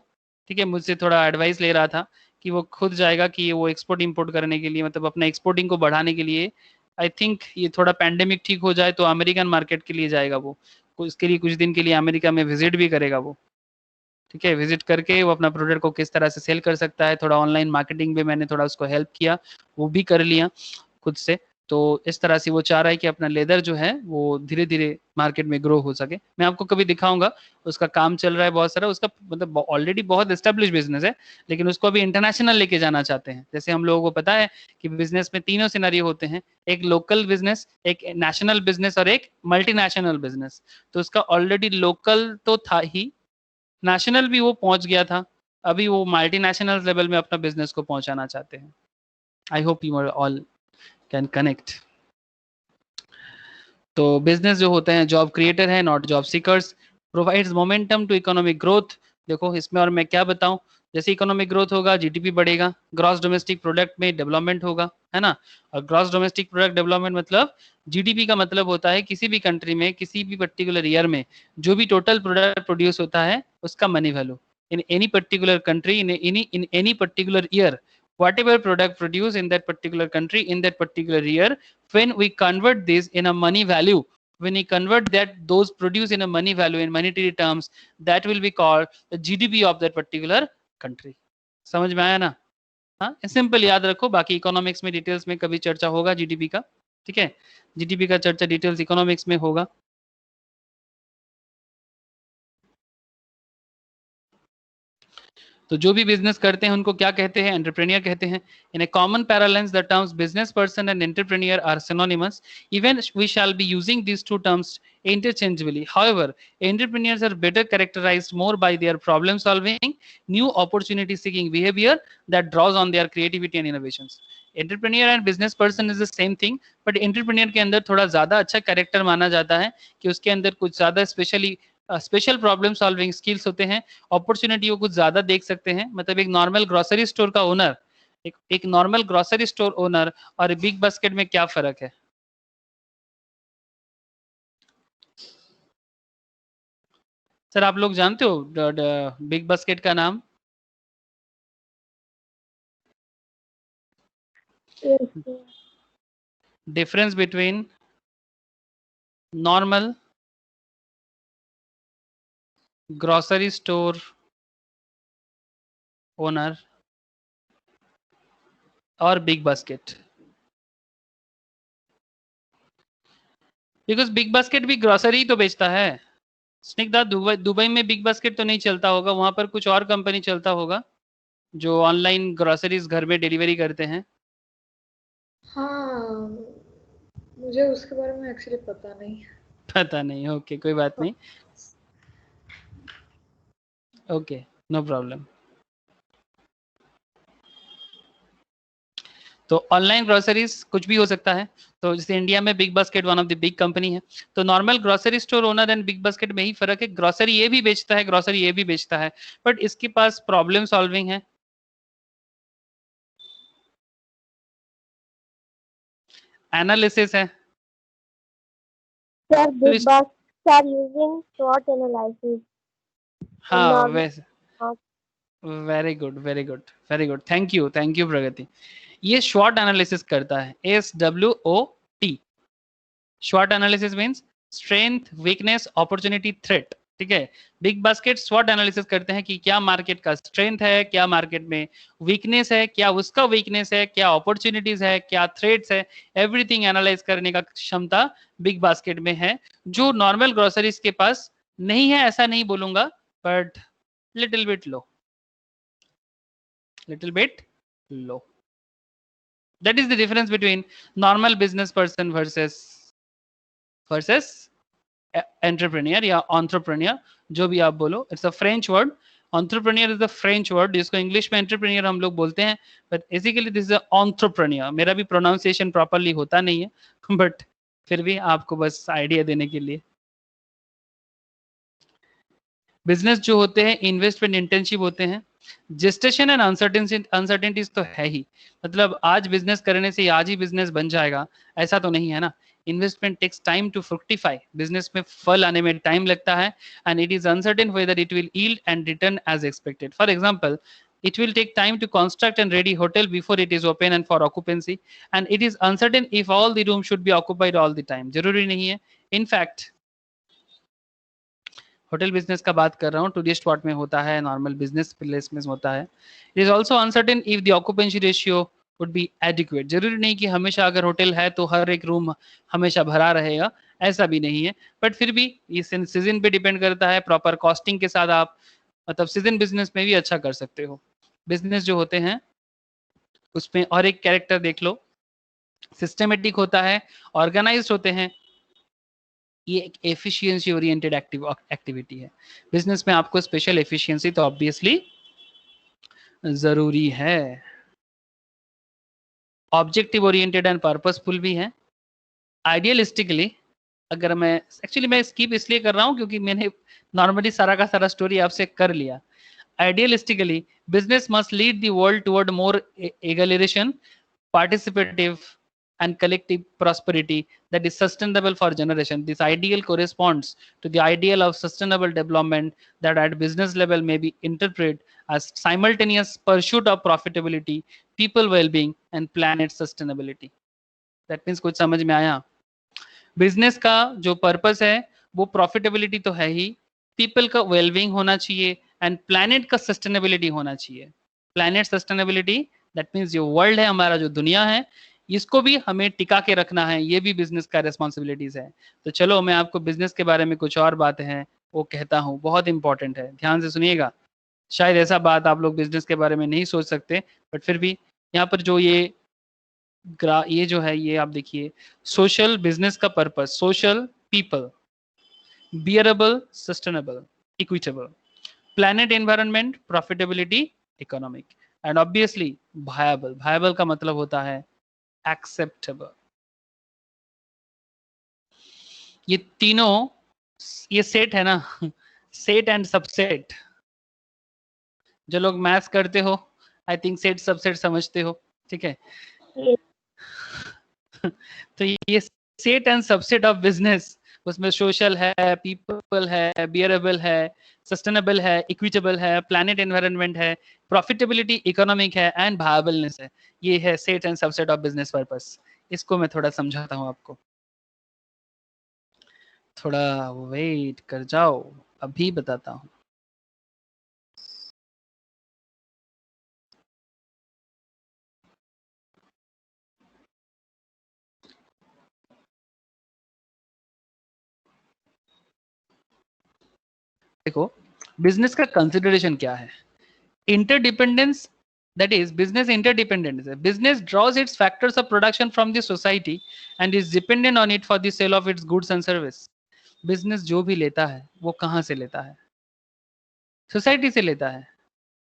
S1: ठीक है, मुझसे थोड़ा एडवाइस ले रहा था कि वो खुद जाएगा कि वो एक्सपोर्ट इंपोर्ट करने के लिए, मतलब अपना एक्सपोर्टिंग को बढ़ाने के लिए. आई थिंक ये थोड़ा पैंडेमिक ठीक हो जाए तो अमेरिकन मार्केट के लिए जाएगा वो, उसके लिए कुछ दिन के लिए अमेरिका में विजिट भी करेगा वो. ठीक है, विजिट करके वो अपना प्रोडक्ट को किस तरह से सेल कर सकता है, थोड़ा ऑनलाइन मार्केटिंग भी मैंने थोड़ा उसको हेल्प किया, वो भी कर लिया खुद से. तो इस तरह से वो चाह रहा है कि अपना लेदर जो है वो धीरे धीरे मार्केट में ग्रो हो सके. मैं आपको कभी दिखाऊंगा, उसका काम चल रहा है बहुत सारा, उसका मतलब ऑलरेडी बहुत एस्टेब्लिश बिजनेस है, लेकिन उसको अभी इंटरनेशनल लेके जाना चाहते हैं. जैसे हम लोगों को पता है कि बिजनेस में तीनों सिनेरियो होते हैं, एक लोकल बिजनेस, एक नेशनल बिजनेस और एक मल्टीनेशनल बिजनेस. तो उसका ऑलरेडी लोकल तो था ही, नेशनल भी वो पहुंच गया था, अभी वो मल्टीनेशनल लेवल में अपना बिजनेस को पहुंचाना चाहते हैं. I hope you all can connect. तो बिजनेस जो होते हैं जॉब क्रिएटर है, not job seekers, provides momentum to economic growth. देखो इसमें और मैं क्या बताऊं, जैसे इकोनॉमिक ग्रोथ होगा जीडीपी बढ़ेगा, ग्रॉस डोमेस्टिक प्रोडक्ट में डेवलपमेंट होगा, है ना. और ग्रॉस डोमेस्टिक प्रोडक्ट डेवलपमेंट मतलब जीडीपी का मतलब होता है किसी भी कंट्री में किसी भी पर्टिकुलर ईयर में जो भी टोटल प्रोडक्ट प्रोड्यूस होता है उसका money value in any particular country in any particular year. whatever product produced in that particular country in that particular year, when we convert this in a money value, when we convert that those produced in a money value in monetary terms, that will be called the GDP of that particular country. समझ में आया ना. हाँ, simple याद रखो, बाकी economics में details में कभी चर्चा होगा जीडीपी का. ठीक है, जीडीपी का चर्चा डिटेल्स इकोनॉमिक्स में होगा. तो जो भी बिजनेस करते हैं उनको क्या कहते हैं? एंटरप्रेन्योर कहते हैं. In a common parlance the terms business person and entrepreneur are synonymous. Even we shall be using these two terms interchangeably. However, entrepreneurs are better characterized more by their problem solving, new opportunity seeking behavior that draws on their creativity and innovations. Entrepreneur and business person is the same thing, but entrepreneur के अंदर थोड़ा ज्यादा अच्छा character माना जाता है कि उसके अंदर कुछ ज्यादा स्पेशल प्रॉब्लम सॉल्विंग स्किल्स होते हैं, अपॉर्चुनिटी को कुछ ज्यादा देख सकते हैं. मतलब एक नॉर्मल ग्रोसरी स्टोर का ओनर, एक नॉर्मल ग्रोसरी स्टोर ओनर और बिग बास्केट में क्या फर्क है? सर आप लोग जानते हो बिग बास्केट का नाम?
S2: Yes, sir.
S1: Difference between normal grocery store owner और Big Basket. Because Big Basket भी ग्रोसरी तो बेचता है. स्निग्धा, दुबई में बिग बास्केट तो नहीं चलता होगा, वहां पर कुछ और कंपनी चलता होगा जो ऑनलाइन ग्रोसरीज घर में डिलीवरी करते हैं.
S4: हाँ, मुझे उसके बारे में एक्चुअली पता नहीं.
S1: पता नहीं, ओके कोई बात नहीं, ओके नो प्रॉब्लम. तो ऑनलाइन ग्रोसरीज कुछ भी हो सकता है. तो जैसे इंडिया में Big basket one of the big company है. तो normal grocery store owner and big basket में ही फर्क है. ग्रोसरी ये भी बेचता है, ग्रोसरी ये भी बेचता है, बट इसके पास प्रॉब्लम सॉल्विंग है, एनालिसिस है.
S2: Sir,
S1: तो
S2: big
S1: इस
S2: bucks are using SWOT analysis.
S1: हाँ
S2: Normal
S1: वैसे very good very good very good, thank you Pragati. ये शॉर्ट एनालिसिस करता है, SWOT. SWOT analysis means strength, weakness, opportunity, threat. ठीक है. बिग बास्केट स्वॉट एनालिसिस करते हैं कि क्या मार्केट का स्ट्रेंथ है, क्या मार्केट में वीकनेस है, क्या उसका वीकनेस है, क्या अपॉर्चुनिटीज है, क्या थ्रेट्स है. एवरीथिंग एनालाइज करने का क्षमता बिग बास्केट में है, जो नॉर्मल ग्रोसरीज के पास नहीं है. ऐसा नहीं बोलूंगा, but little bit low, little bit low. That is the difference between normal business person versus entrepreneur या entrepreneur, जो भी आप बोलो. It's a French word. entrepreneur is the French word, जिसको इंग्लिश में entrepreneur हम लोग बोलते हैं, but basically this is entrepreneur. मेरा भी प्रोनाउंसिएशन प्रॉपरली होता नहीं है, बट फिर भी आपको बस आइडिया देने के लिए. बिजनेस जो होते हैं इन्वेस्टमेंट इंटेंसिव होते हैं. जेस्टेशन एंड अनसर्टेनिटीज तो है ही. मतलब आज बिजनेस करने से आज ही बिजनेस बन जाएगा ऐसा तो नहीं है ना. Investment takes time to fructify. Business में फल आने में टाइम लगता है, and it is uncertain whether it will yield and return as expected. For example, it will take time to construct and ready hotel before it is open and for occupancy, and it is uncertain if all the rooms should be occupied all the time. जरूरी नहीं है. in fact, hotel business का बात कर रहा हूँ, tourist spot में होता है, नॉर्मल बिजनेस प्लेस में होता है. It is also uncertain if the occupancy ratio would be adequate. जरूरी नहीं कि हमेशा अगर होटल है तो हर एक रूम हमेशा भरा रहेगा, ऐसा भी नहीं है. बट फिर भी ये सीजन पे डिपेंड करता है. प्रॉपर कॉस्टिंग के साथ आप मतलब सीजन बिजनेस में भी अच्छा कर सकते हो. बिजनेस जो होते हैं उसमें और एक कैरेक्टर देख लो, सिस्टमेटिक होता है, ऑर्गेनाइज्ड होते हैं. ये एक एफिशिएंसी ओरिएंटेड एक्टिविटी है. बिजनेस में आपको स्पेशल एफिशिएंसी तो ऑब्वियसली जरूरी है. ऑब्जेक्टिव ओरिएंटेड एंड पर्पसफुल भी है. आइडियलिस्टिकली, अगर मैं स्किप इसलिए कर रहा हूं क्योंकि मैंने नॉर्मली सारा का सारा स्टोरी आपसे कर लिया. Idealistically, business must lead the world toward more egalitarian, participative and collective prosperity that is sustainable for generation. This ideal corresponds to the ideal of sustainable development that at business level may be interpreted as simultaneous pursuit of profitability, people well-being and planet sustainability. That means कुछ समझ में आया? Business का जो purpose है वो profitability तो है ही, पीपल का वेलबींग होना चाहिए एंड प्लैनेट का सस्टेनेबिलिटी होना चाहिए. प्लैनेट सस्टेनेबिलिटी, दैट मीन्स जो वर्ल्ड है हमारा, जो दुनिया है, इसको भी हमें टिका के रखना है. ये भी बिजनेस का रिस्पॉन्सिबिलिटीज है. तो चलो मैं आपको बिजनेस के बारे में कुछ और बातें हैं वो कहता हूँ, बहुत इंपॉर्टेंट है, ध्यान से सुनिएगा. शायद ऐसा बात आप लोग बिजनेस के बारे में नहीं सोच सकते, बट फिर भी यहाँ पर जो ये जो है, ये आप देखिए, सोशल बिजनेस का purpose, social, people, bearable, sustainable, equitable, planet, environment, profitability, economic, and obviously viable. Viable का मतलब होता है एक्सेप्टेबल। ये तीनों, ये सेट है ना, सेट एंड सबसेट। जो लोग मैथ्स करते हो, आई थिंक सेट सबसेट समझते हो, ठीक है।
S2: Yes.
S1: तो ये set and subset of business, उसमें सोशल है, पीपल है, बियरेबल है, सस्टेनेबल है, इक्विटेबल है, प्लैनेट एनवायरनमेंट है, प्रॉफिटेबिलिटी, इकोनॉमिक है, एंड वायबलनेस है। ये है set and subset of business purpose. इसको मैं थोड़ा समझाता हूँ आपको, थोड़ा वेट कर जाओ, अभी बताता हूँ। देखो, बिजनेस का कंसिडरेशन क्या है? Interdependence, that is business interdependence. Business draws its factors of production from the society and is dependent on it for the sale of its goods and service. Business जो भी लेता है वो कहाँ से लेता है? सोसाइटी से लेता है।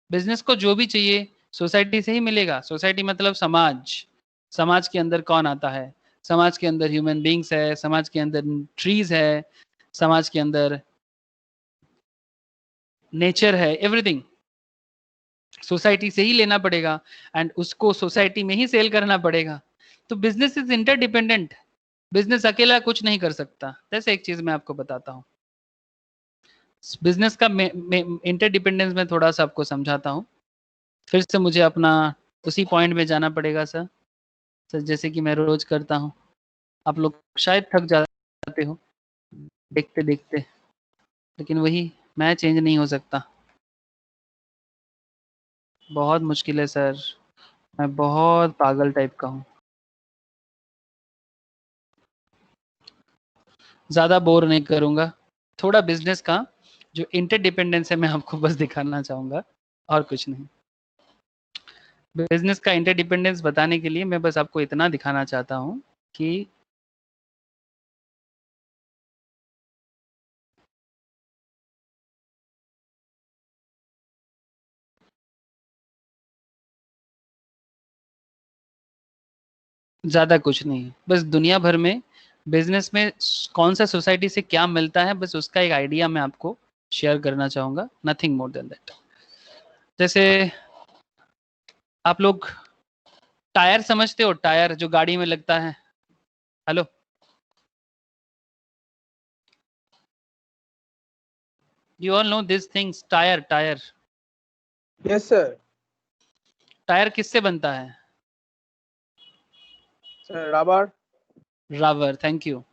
S1: बिजनेस को जो भी चाहिए सोसाइटी से ही मिलेगा। सोसाइटी मतलब समाज। समाज के अंदर कौन आता है? समाज के अंदर ह्यूमन बींग्स है, समाज के अंदर ट्रीज है, समाज के अंदर नेचर है, एवरीथिंग सोसाइटी से ही लेना पड़ेगा एंड उसको सोसाइटी में ही सेल करना पड़ेगा। तो बिजनेस इज इंटरडिपेंडेंट। बिजनेस अकेला कुछ नहीं कर सकता। जैसे एक चीज मैं आपको बताता हूँ, बिजनेस का इंटरडिपेंडेंस में थोड़ा सा आपको समझाता हूँ। फिर से मुझे अपना उसी पॉइंट में जाना पड़ेगा सर, जैसे कि मैं रोज करता हूँ। आप लोग शायद थक जाते हो देखते देखते, लेकिन वही, मैं चेंज नहीं हो सकता। बहुत मुश्किल है सर, मैं बहुत पागल टाइप का हूँ। ज़्यादा बोर नहीं करूँगा। थोड़ा बिजनेस का जो इंटरडिपेंडेंस है मैं आपको बस दिखाना चाहूँगा, और कुछ नहीं। बिजनेस का इंटरडिपेंडेंस बताने के लिए मैं बस आपको इतना दिखाना चाहता हूँ कि ज़्यादा कुछ नहीं, बस दुनिया भर में बिजनेस में कौन सा सोसाइटी से क्या मिलता है, बस उसका एक आइडिया मैं आपको शेयर करना चाहूँगा, नथिंग मोर देन दैट। जैसे आप लोग टायर समझते हो, टायर जो गाड़ी में लगता है। Hello, you all know this things, tyre. Tyre
S3: Yes, sir.
S1: Tyre किससे बनता है?
S3: Sir, rubber.
S1: Rubber, thank you.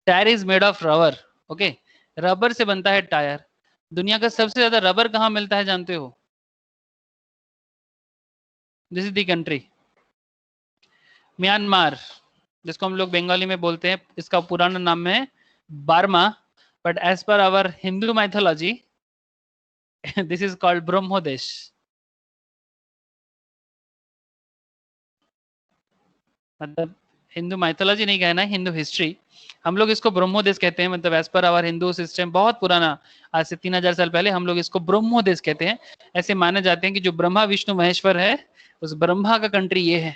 S1: Tyre is made of rubber, okay. Rubber से बनता है टायर। दुनिया का सबसे ज्यादा रबर कहाँ मिलता है जानते हो? This is the country, Myanmar, जिसको हम लोग बंगाली में बोलते हैं। इसका पुराना नाम है Burma, but as per our Hindu mythology this is called Brahmadesh. मतलब हिंदू माइथोलॉजी नहीं कहना है, हिंदू हिस्ट्री। हम लोग इसको ब्रह्मोदेश कहते हैं, मतलब as per our Hindu system, बहुत पुराना, आज से 3000 साल पहले हम लोग इसको ब्रह्मोदेश कहते हैं। ऐसे माने जाते हैं कि जो ब्रह्मा विष्णु महेश्वर है, उस ब्रह्मा का कंट्री ये है।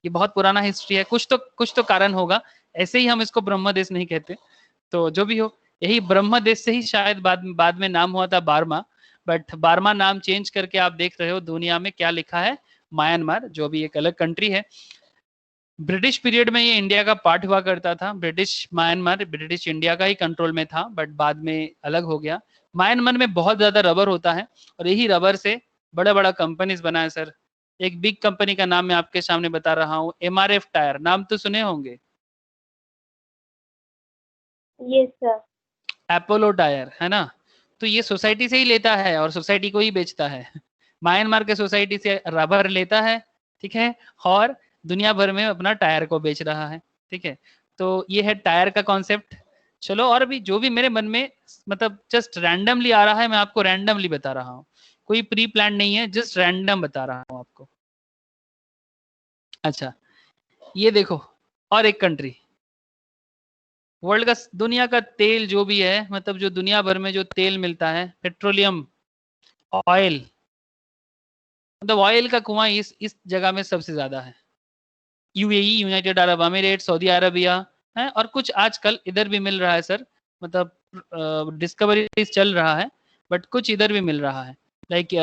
S1: ये बहुत पुराना हिस्ट्री है, कुछ तो कारण होगा, ऐसे ही हम इसको ब्रह्मदेश नहीं कहते। तो जो भी हो, यही ब्रह्मदेश से ही शायद बाद में नाम हुआ था बार्मा, बट बार्मा नाम चेंज करके आप देख रहे हो दुनिया में क्या लिखा है, म्यांमार, जो भी एक अलग कंट्री है। ब्रिटिश पीरियड में ये इंडिया का पार्ट हुआ करता था। ब्रिटिश म्यांमार ब्रिटिश इंडिया का ही कंट्रोल में था, बट बाद में अलग हो गया। म्यांमार में बहुत ज्यादा रबर होता है और यही रबर से बड़ा बड़ा कंपनीज बना है सर। एक बिग कंपनी का नाम मैं आपके सामने बता रहा हूँ, MRF टायर, नाम तो सुने होंगे।
S2: Yes, sir.
S1: अपोलो टायर, है ना। तो ये सोसाइटी से ही लेता है और सोसाइटी को ही बेचता है। म्यांमार के सोसाइटी से रबर लेता है, ठीक है, और दुनिया भर में अपना टायर को बेच रहा है, ठीक है। तो ये है टायर का कॉन्सेप्ट। चलो, और भी जो भी मेरे मन में मतलब जस्ट रैंडमली आ रहा है, मैं आपको रैंडमली बता रहा हूँ, कोई प्री प्लान नहीं है, जस्ट रैंडम बता रहा हूँ आपको। अच्छा, ये देखो, और एक कंट्री, वर्ल्ड का, दुनिया का तेल जो भी है, मतलब जो दुनिया भर में जो तेल मिलता है, पेट्रोलियम ऑयल, मतलब ऑयल का कुआं इस जगह में सबसे ज्यादा है। UAE, United Arab Emirate, Saudi Arabia है, और कुछ आजकल इधर भी मिल रहा है सर, मतलब डिस्कवरी चल रहा है, बट कुछ इधर भी मिल रहा है, लाइक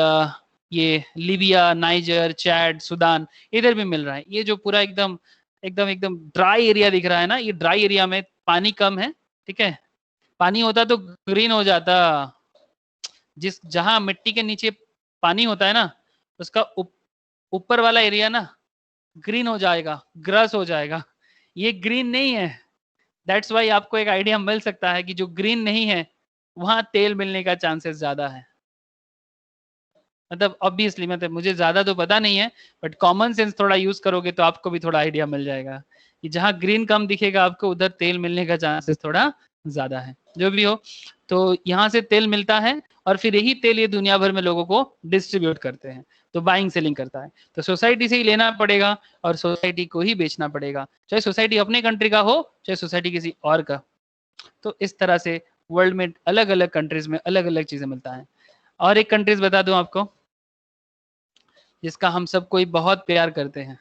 S1: ये लीबिया, नाइजर, चैड, सूडान, इधर भी मिल रहा है। ये जो पूरा एकदम एकदम एकदम ड्राई एरिया दिख रहा है ना, ये ड्राई एरिया में पानी कम है, ठीक है, पानी होता तो ग्रीन हो जाता। जिस जहां मिट्टी के नीचे पानी होता है ना, उसका ऊपर वाला एरिया ना ग्रीन हो जाएगा, ग्रास हो जाएगा। ये ग्रीन नहीं है, दैट्स वाई आपको एक आइडिया मिल सकता है कि जो ग्रीन नहीं है वहां तेल मिलने का चांसेस ज्यादा है। मतलब ऑब्वियसली, मतलब मुझे ज्यादा तो पता नहीं है, बट कॉमन सेंस थोड़ा यूज करोगे तो आपको भी थोड़ा आइडिया मिल जाएगा कि जहां ग्रीन कम दिखेगा आपको, उधर तेल मिलने का चांसेस थोड़ा ज्यादा है। जो भी हो, तो यहाँ से तेल मिलता है, और फिर यही तेल ये दुनिया भर में लोगों को डिस्ट्रीब्यूट करते हैं, तो बाइंग सेलिंग करता है। तो सोसाइटी से ही लेना पड़ेगा और सोसाइटी को ही बेचना पड़ेगा, चाहे सोसाइटी अपने कंट्री का हो, चाहे सोसाइटी किसी और का। तो इस तरह से वर्ल्ड में अलग अलग कंट्रीज में अलग अलग चीजें मिलता है। और एक कंट्रीज बता दूं आपको, जिसका हम सब कोई बहुत प्यार करते हैं,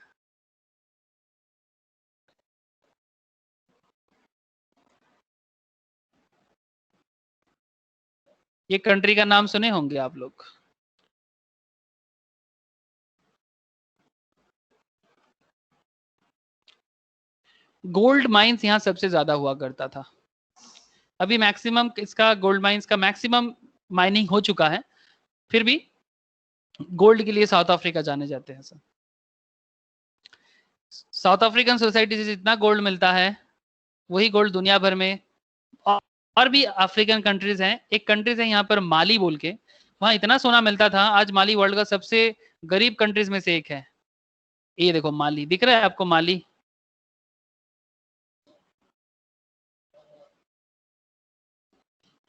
S1: ये कंट्री का नाम सुने होंगे आप लोग, गोल्ड माइंस यहाँ सबसे ज्यादा हुआ करता था। अभी मैक्सिमम इसका गोल्ड माइंस का मैक्सिमम माइनिंग हो चुका है, फिर भी गोल्ड के लिए साउथ अफ्रीका जाने जाते हैं सर। साउथ अफ्रीकन सोसाइटी से जितना गोल्ड मिलता है, वही गोल्ड दुनिया भर में और भी अफ्रीकन कंट्रीज हैं। एक कंट्रीज है यहाँ पर माली बोल के, वहाँ इतना सोना मिलता था, आज माली वर्ल्ड का सबसे गरीब कंट्रीज में से एक है। ये देखो माली, दिख रहा है आपको Mali,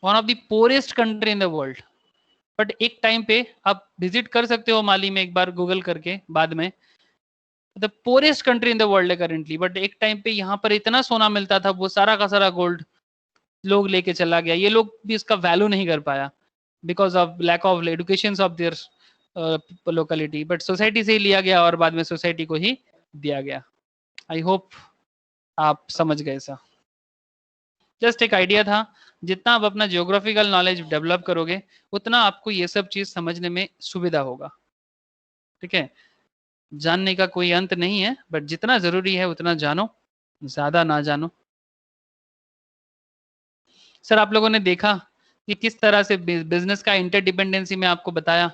S1: one of the poorest country in the world. But एक टाइम पे आप विजिट कर सकते हो माली में, एक बार गूगल करके बाद में, the poorest country in the world है करेंटली। बट एक टाइम पे यहाँ पर इतना सोना मिलता था, वो सारा का सारा गोल्ड लोग लेके चला गया। ये लोग भी इसका वैल्यू नहीं कर पाया because of lack of education of their locality, but society से ही लिया गया और बाद में सोसाइटी को ही दिया गया। आई होप आप समझ गए सा, जस्ट एक आइडिया था। जितना आप अपना जियोग्राफिकल नॉलेज डेवलप करोगे, उतना आपको ये सब चीज समझने में सुविधा होगा, ठीक है। जानने का कोई अंत नहीं है, बट जितना जरूरी है उतना जानो, ज्यादा ना जानो। सर आप लोगों ने देखा कि किस तरह से बिजनेस का इंटरडिपेंडेंसी में आपको बताया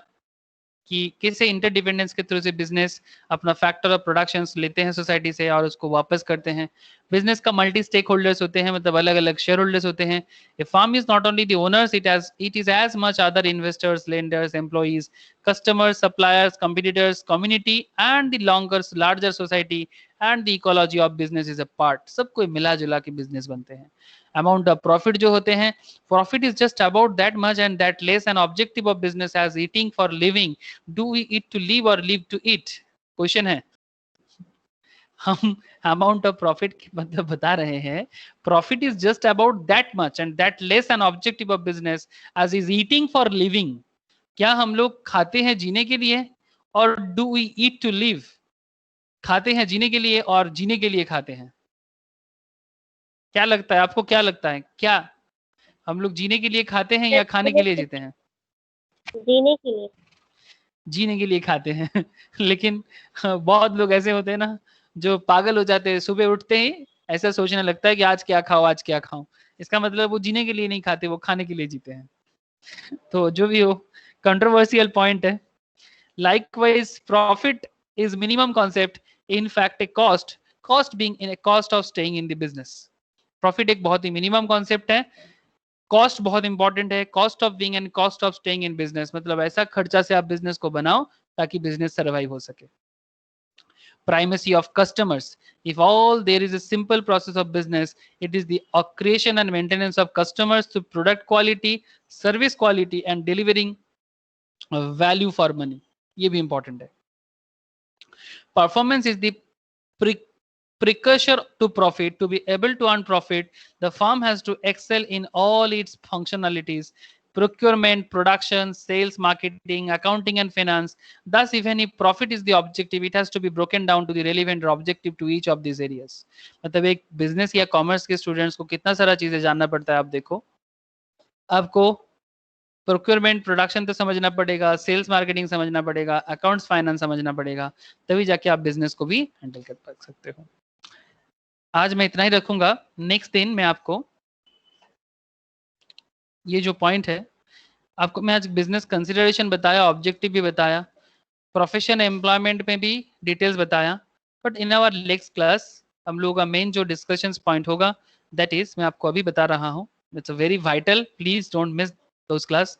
S1: कि कैसे इंटरडिपेंडेंस के थ्रू से बिजनेस अपना फैक्टर ऑफ प्रोडक्शन लेते हैं सोसाइटी से और उसको वापस करते हैं। बिजनेस का मल्टी स्टेक होल्डर्स होते हैं, मतलब अलग अलग शेयर होल्डर्स होते हैं। A firm is not only the owners, it is as much other investors, lenders, employees, customers, suppliers, competitors, community and the longer larger society and the ecology of business is a part. सबको मिला जुला के business बनते हैं। Amount of profit जो होते हैं, profit is just about that much and that less an objective of business as eating for living, do we eat to live और लिव टू ईट। क्वेश्चन है, हम अमाउंट ऑफ प्रॉफिट मतलब बता रहे हैं, profit is just about that much and that less an objective of business as is eating for living. क्या हम लोग खाते हैं जीने के लिए, और do we eat to live, खाते हैं जीने के लिए और जीने के लिए खाते हैं। क्या लगता है आपको, क्या लगता है, क्या हम लोग जीने के लिए खाते हैं या खाने के लिए जीते हैं?
S2: जीने के लिए।
S1: जीने के लिए खाते हैं लेकिन बहुत लोग ऐसे होते हैं ना, जो पागल हो जाते हैं, सुबह उठते ही ऐसा सोचने लगता है कि आज क्या खाओ, आज क्या खाऊं। इसका मतलब वो जीने के लिए नहीं खाते, वो खाने के लिए जीते हैं। तो जो भी हो, कंट्रोवर्शियल पॉइंट है। Likewise profit is minimum concept, in fact A cost, cost being in A cost of staying in the business. Profit एक बहुत ही मिनिमम कॉन्सेप्ट है, कॉस्ट बहुत इंपॉर्टेंट है, cost of being and cost of staying in business, मतलब ऐसा खर्चा से आप बिजनेस को बनाओ ताकि बिजनेस सर्वाइव हो सके। primacy of customers. If all there is a simple process of business, it is the creation and maintenance of customers through product quality, service quality and delivering value for money. ये भी important है. Performance is the precursor to profit. To be able to earn profit, the firm has to excel in all its functionalities: procurement, production, sales, marketing, accounting and finance. Thus, if any profit is the objective, it has to be broken down to the relevant objective to each of these areas. मतलब एक business या commerce के students को कितना सारा चीजें जानना पड़ता है. आप देखो, आपको प्रोक्योरमेंट, प्रोडक्शन तो समझना पड़ेगा, सेल्स मार्केटिंग समझना पड़ेगा, अकाउंट्स फाइनेंस समझना पड़ेगा, तभी जाके आप बिजनेस को भी हैंडल कर सकते हो. आज मैं इतना ही रखूंगा. नेक्स्ट दिन मैं आपको ये जो पॉइंट है, आपको मैं आज बिजनेस कंसिडरेशन बताया, ऑब्जेक्टिव भी बताया, प्रोफेशन एम्प्लॉयमेंट में भी डिटेल्स बताया. But in our next class हम लोगों का मेन जो डिस्कशन पॉइंट होगा, दैट इज मैं आपको अभी बता रहा हूँ. It's very vital, please don't miss those class.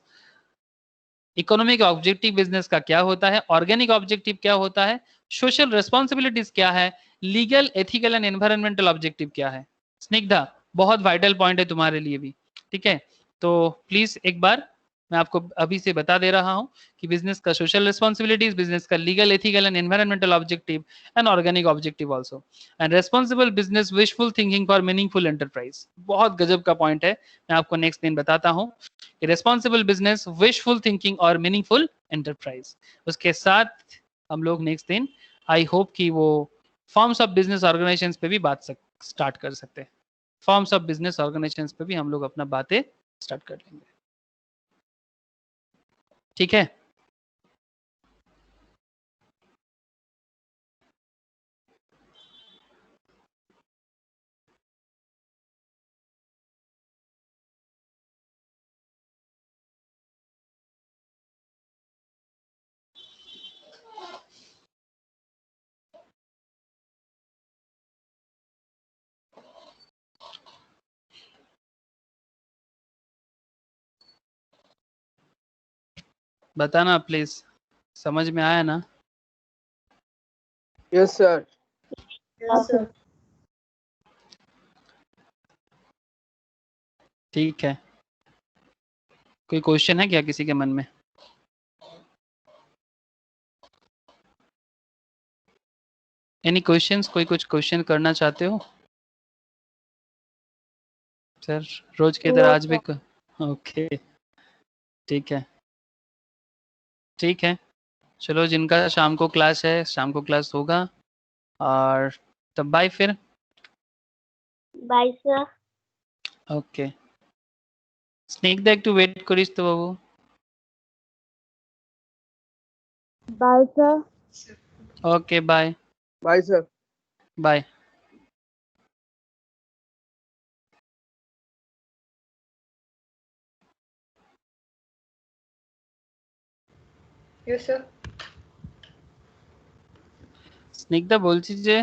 S1: Economic objective business का क्या होता है, ऑर्गेनिक ऑब्जेक्टिव क्या होता है, सोशल रिस्पॉन्सिबिलिटीज क्या है, legal, ethical and environmental objective क्या है. स्निग्धा, बहुत वाइटल पॉइंट है तुम्हारे लिए भी. ठीक है, तो प्लीज एक बार मैं आपको अभी से बता दे रहा हूं कि बिजनेस का सोशल रिस्पॉन्सिबिलिटीज, बिजनेस का legal, ethical and environmental objective and organic objective also, and responsible business, wishful thinking for meaningful enterprise. बहुत गजब का पॉइंट है, मैं आपको नेक्स्ट दिन बताता हूँ. रिस्पॉन्सिबल बिजनेस, विशफुल थिंकिंग और मीनिंगफुल एंटरप्राइज. उसके साथ हम लोग नेक्स्ट दिन आई होप कि वो फॉर्म्स ऑफ बिजनेस ऑर्गेनाइजेशंस पे भी बात स्टार्ट कर सकते हैं. फॉर्म्स ऑफ बिजनेस ऑर्गेनाइजेशंस पे भी हम लोग अपना बातें स्टार्ट कर लेंगे. ठीक है, बताना प्लीज, समझ में आया ना?
S3: Yes, sir.
S4: Yes, sir.
S1: ठीक है, कोई क्वेश्चन है क्या किसी के मन में? Any questions? कोई कुछ क्वेश्चन करना चाहते हो? सर रोज की तरह आज भी ओके, ठीक है, ठीक है. चलो, जिनका शाम को क्लास है, शाम को क्लास होगा, और तब बाय फिर.
S2: Bye sir.
S1: ওকে, স্নিগ্ধা একটু ওয়েট করিস তো বাবু.
S2: Bye sir.
S1: Okay, bye
S3: Bye, sir.
S1: Bye.
S4: Yes, sir.
S1: Snigdha বলছি যে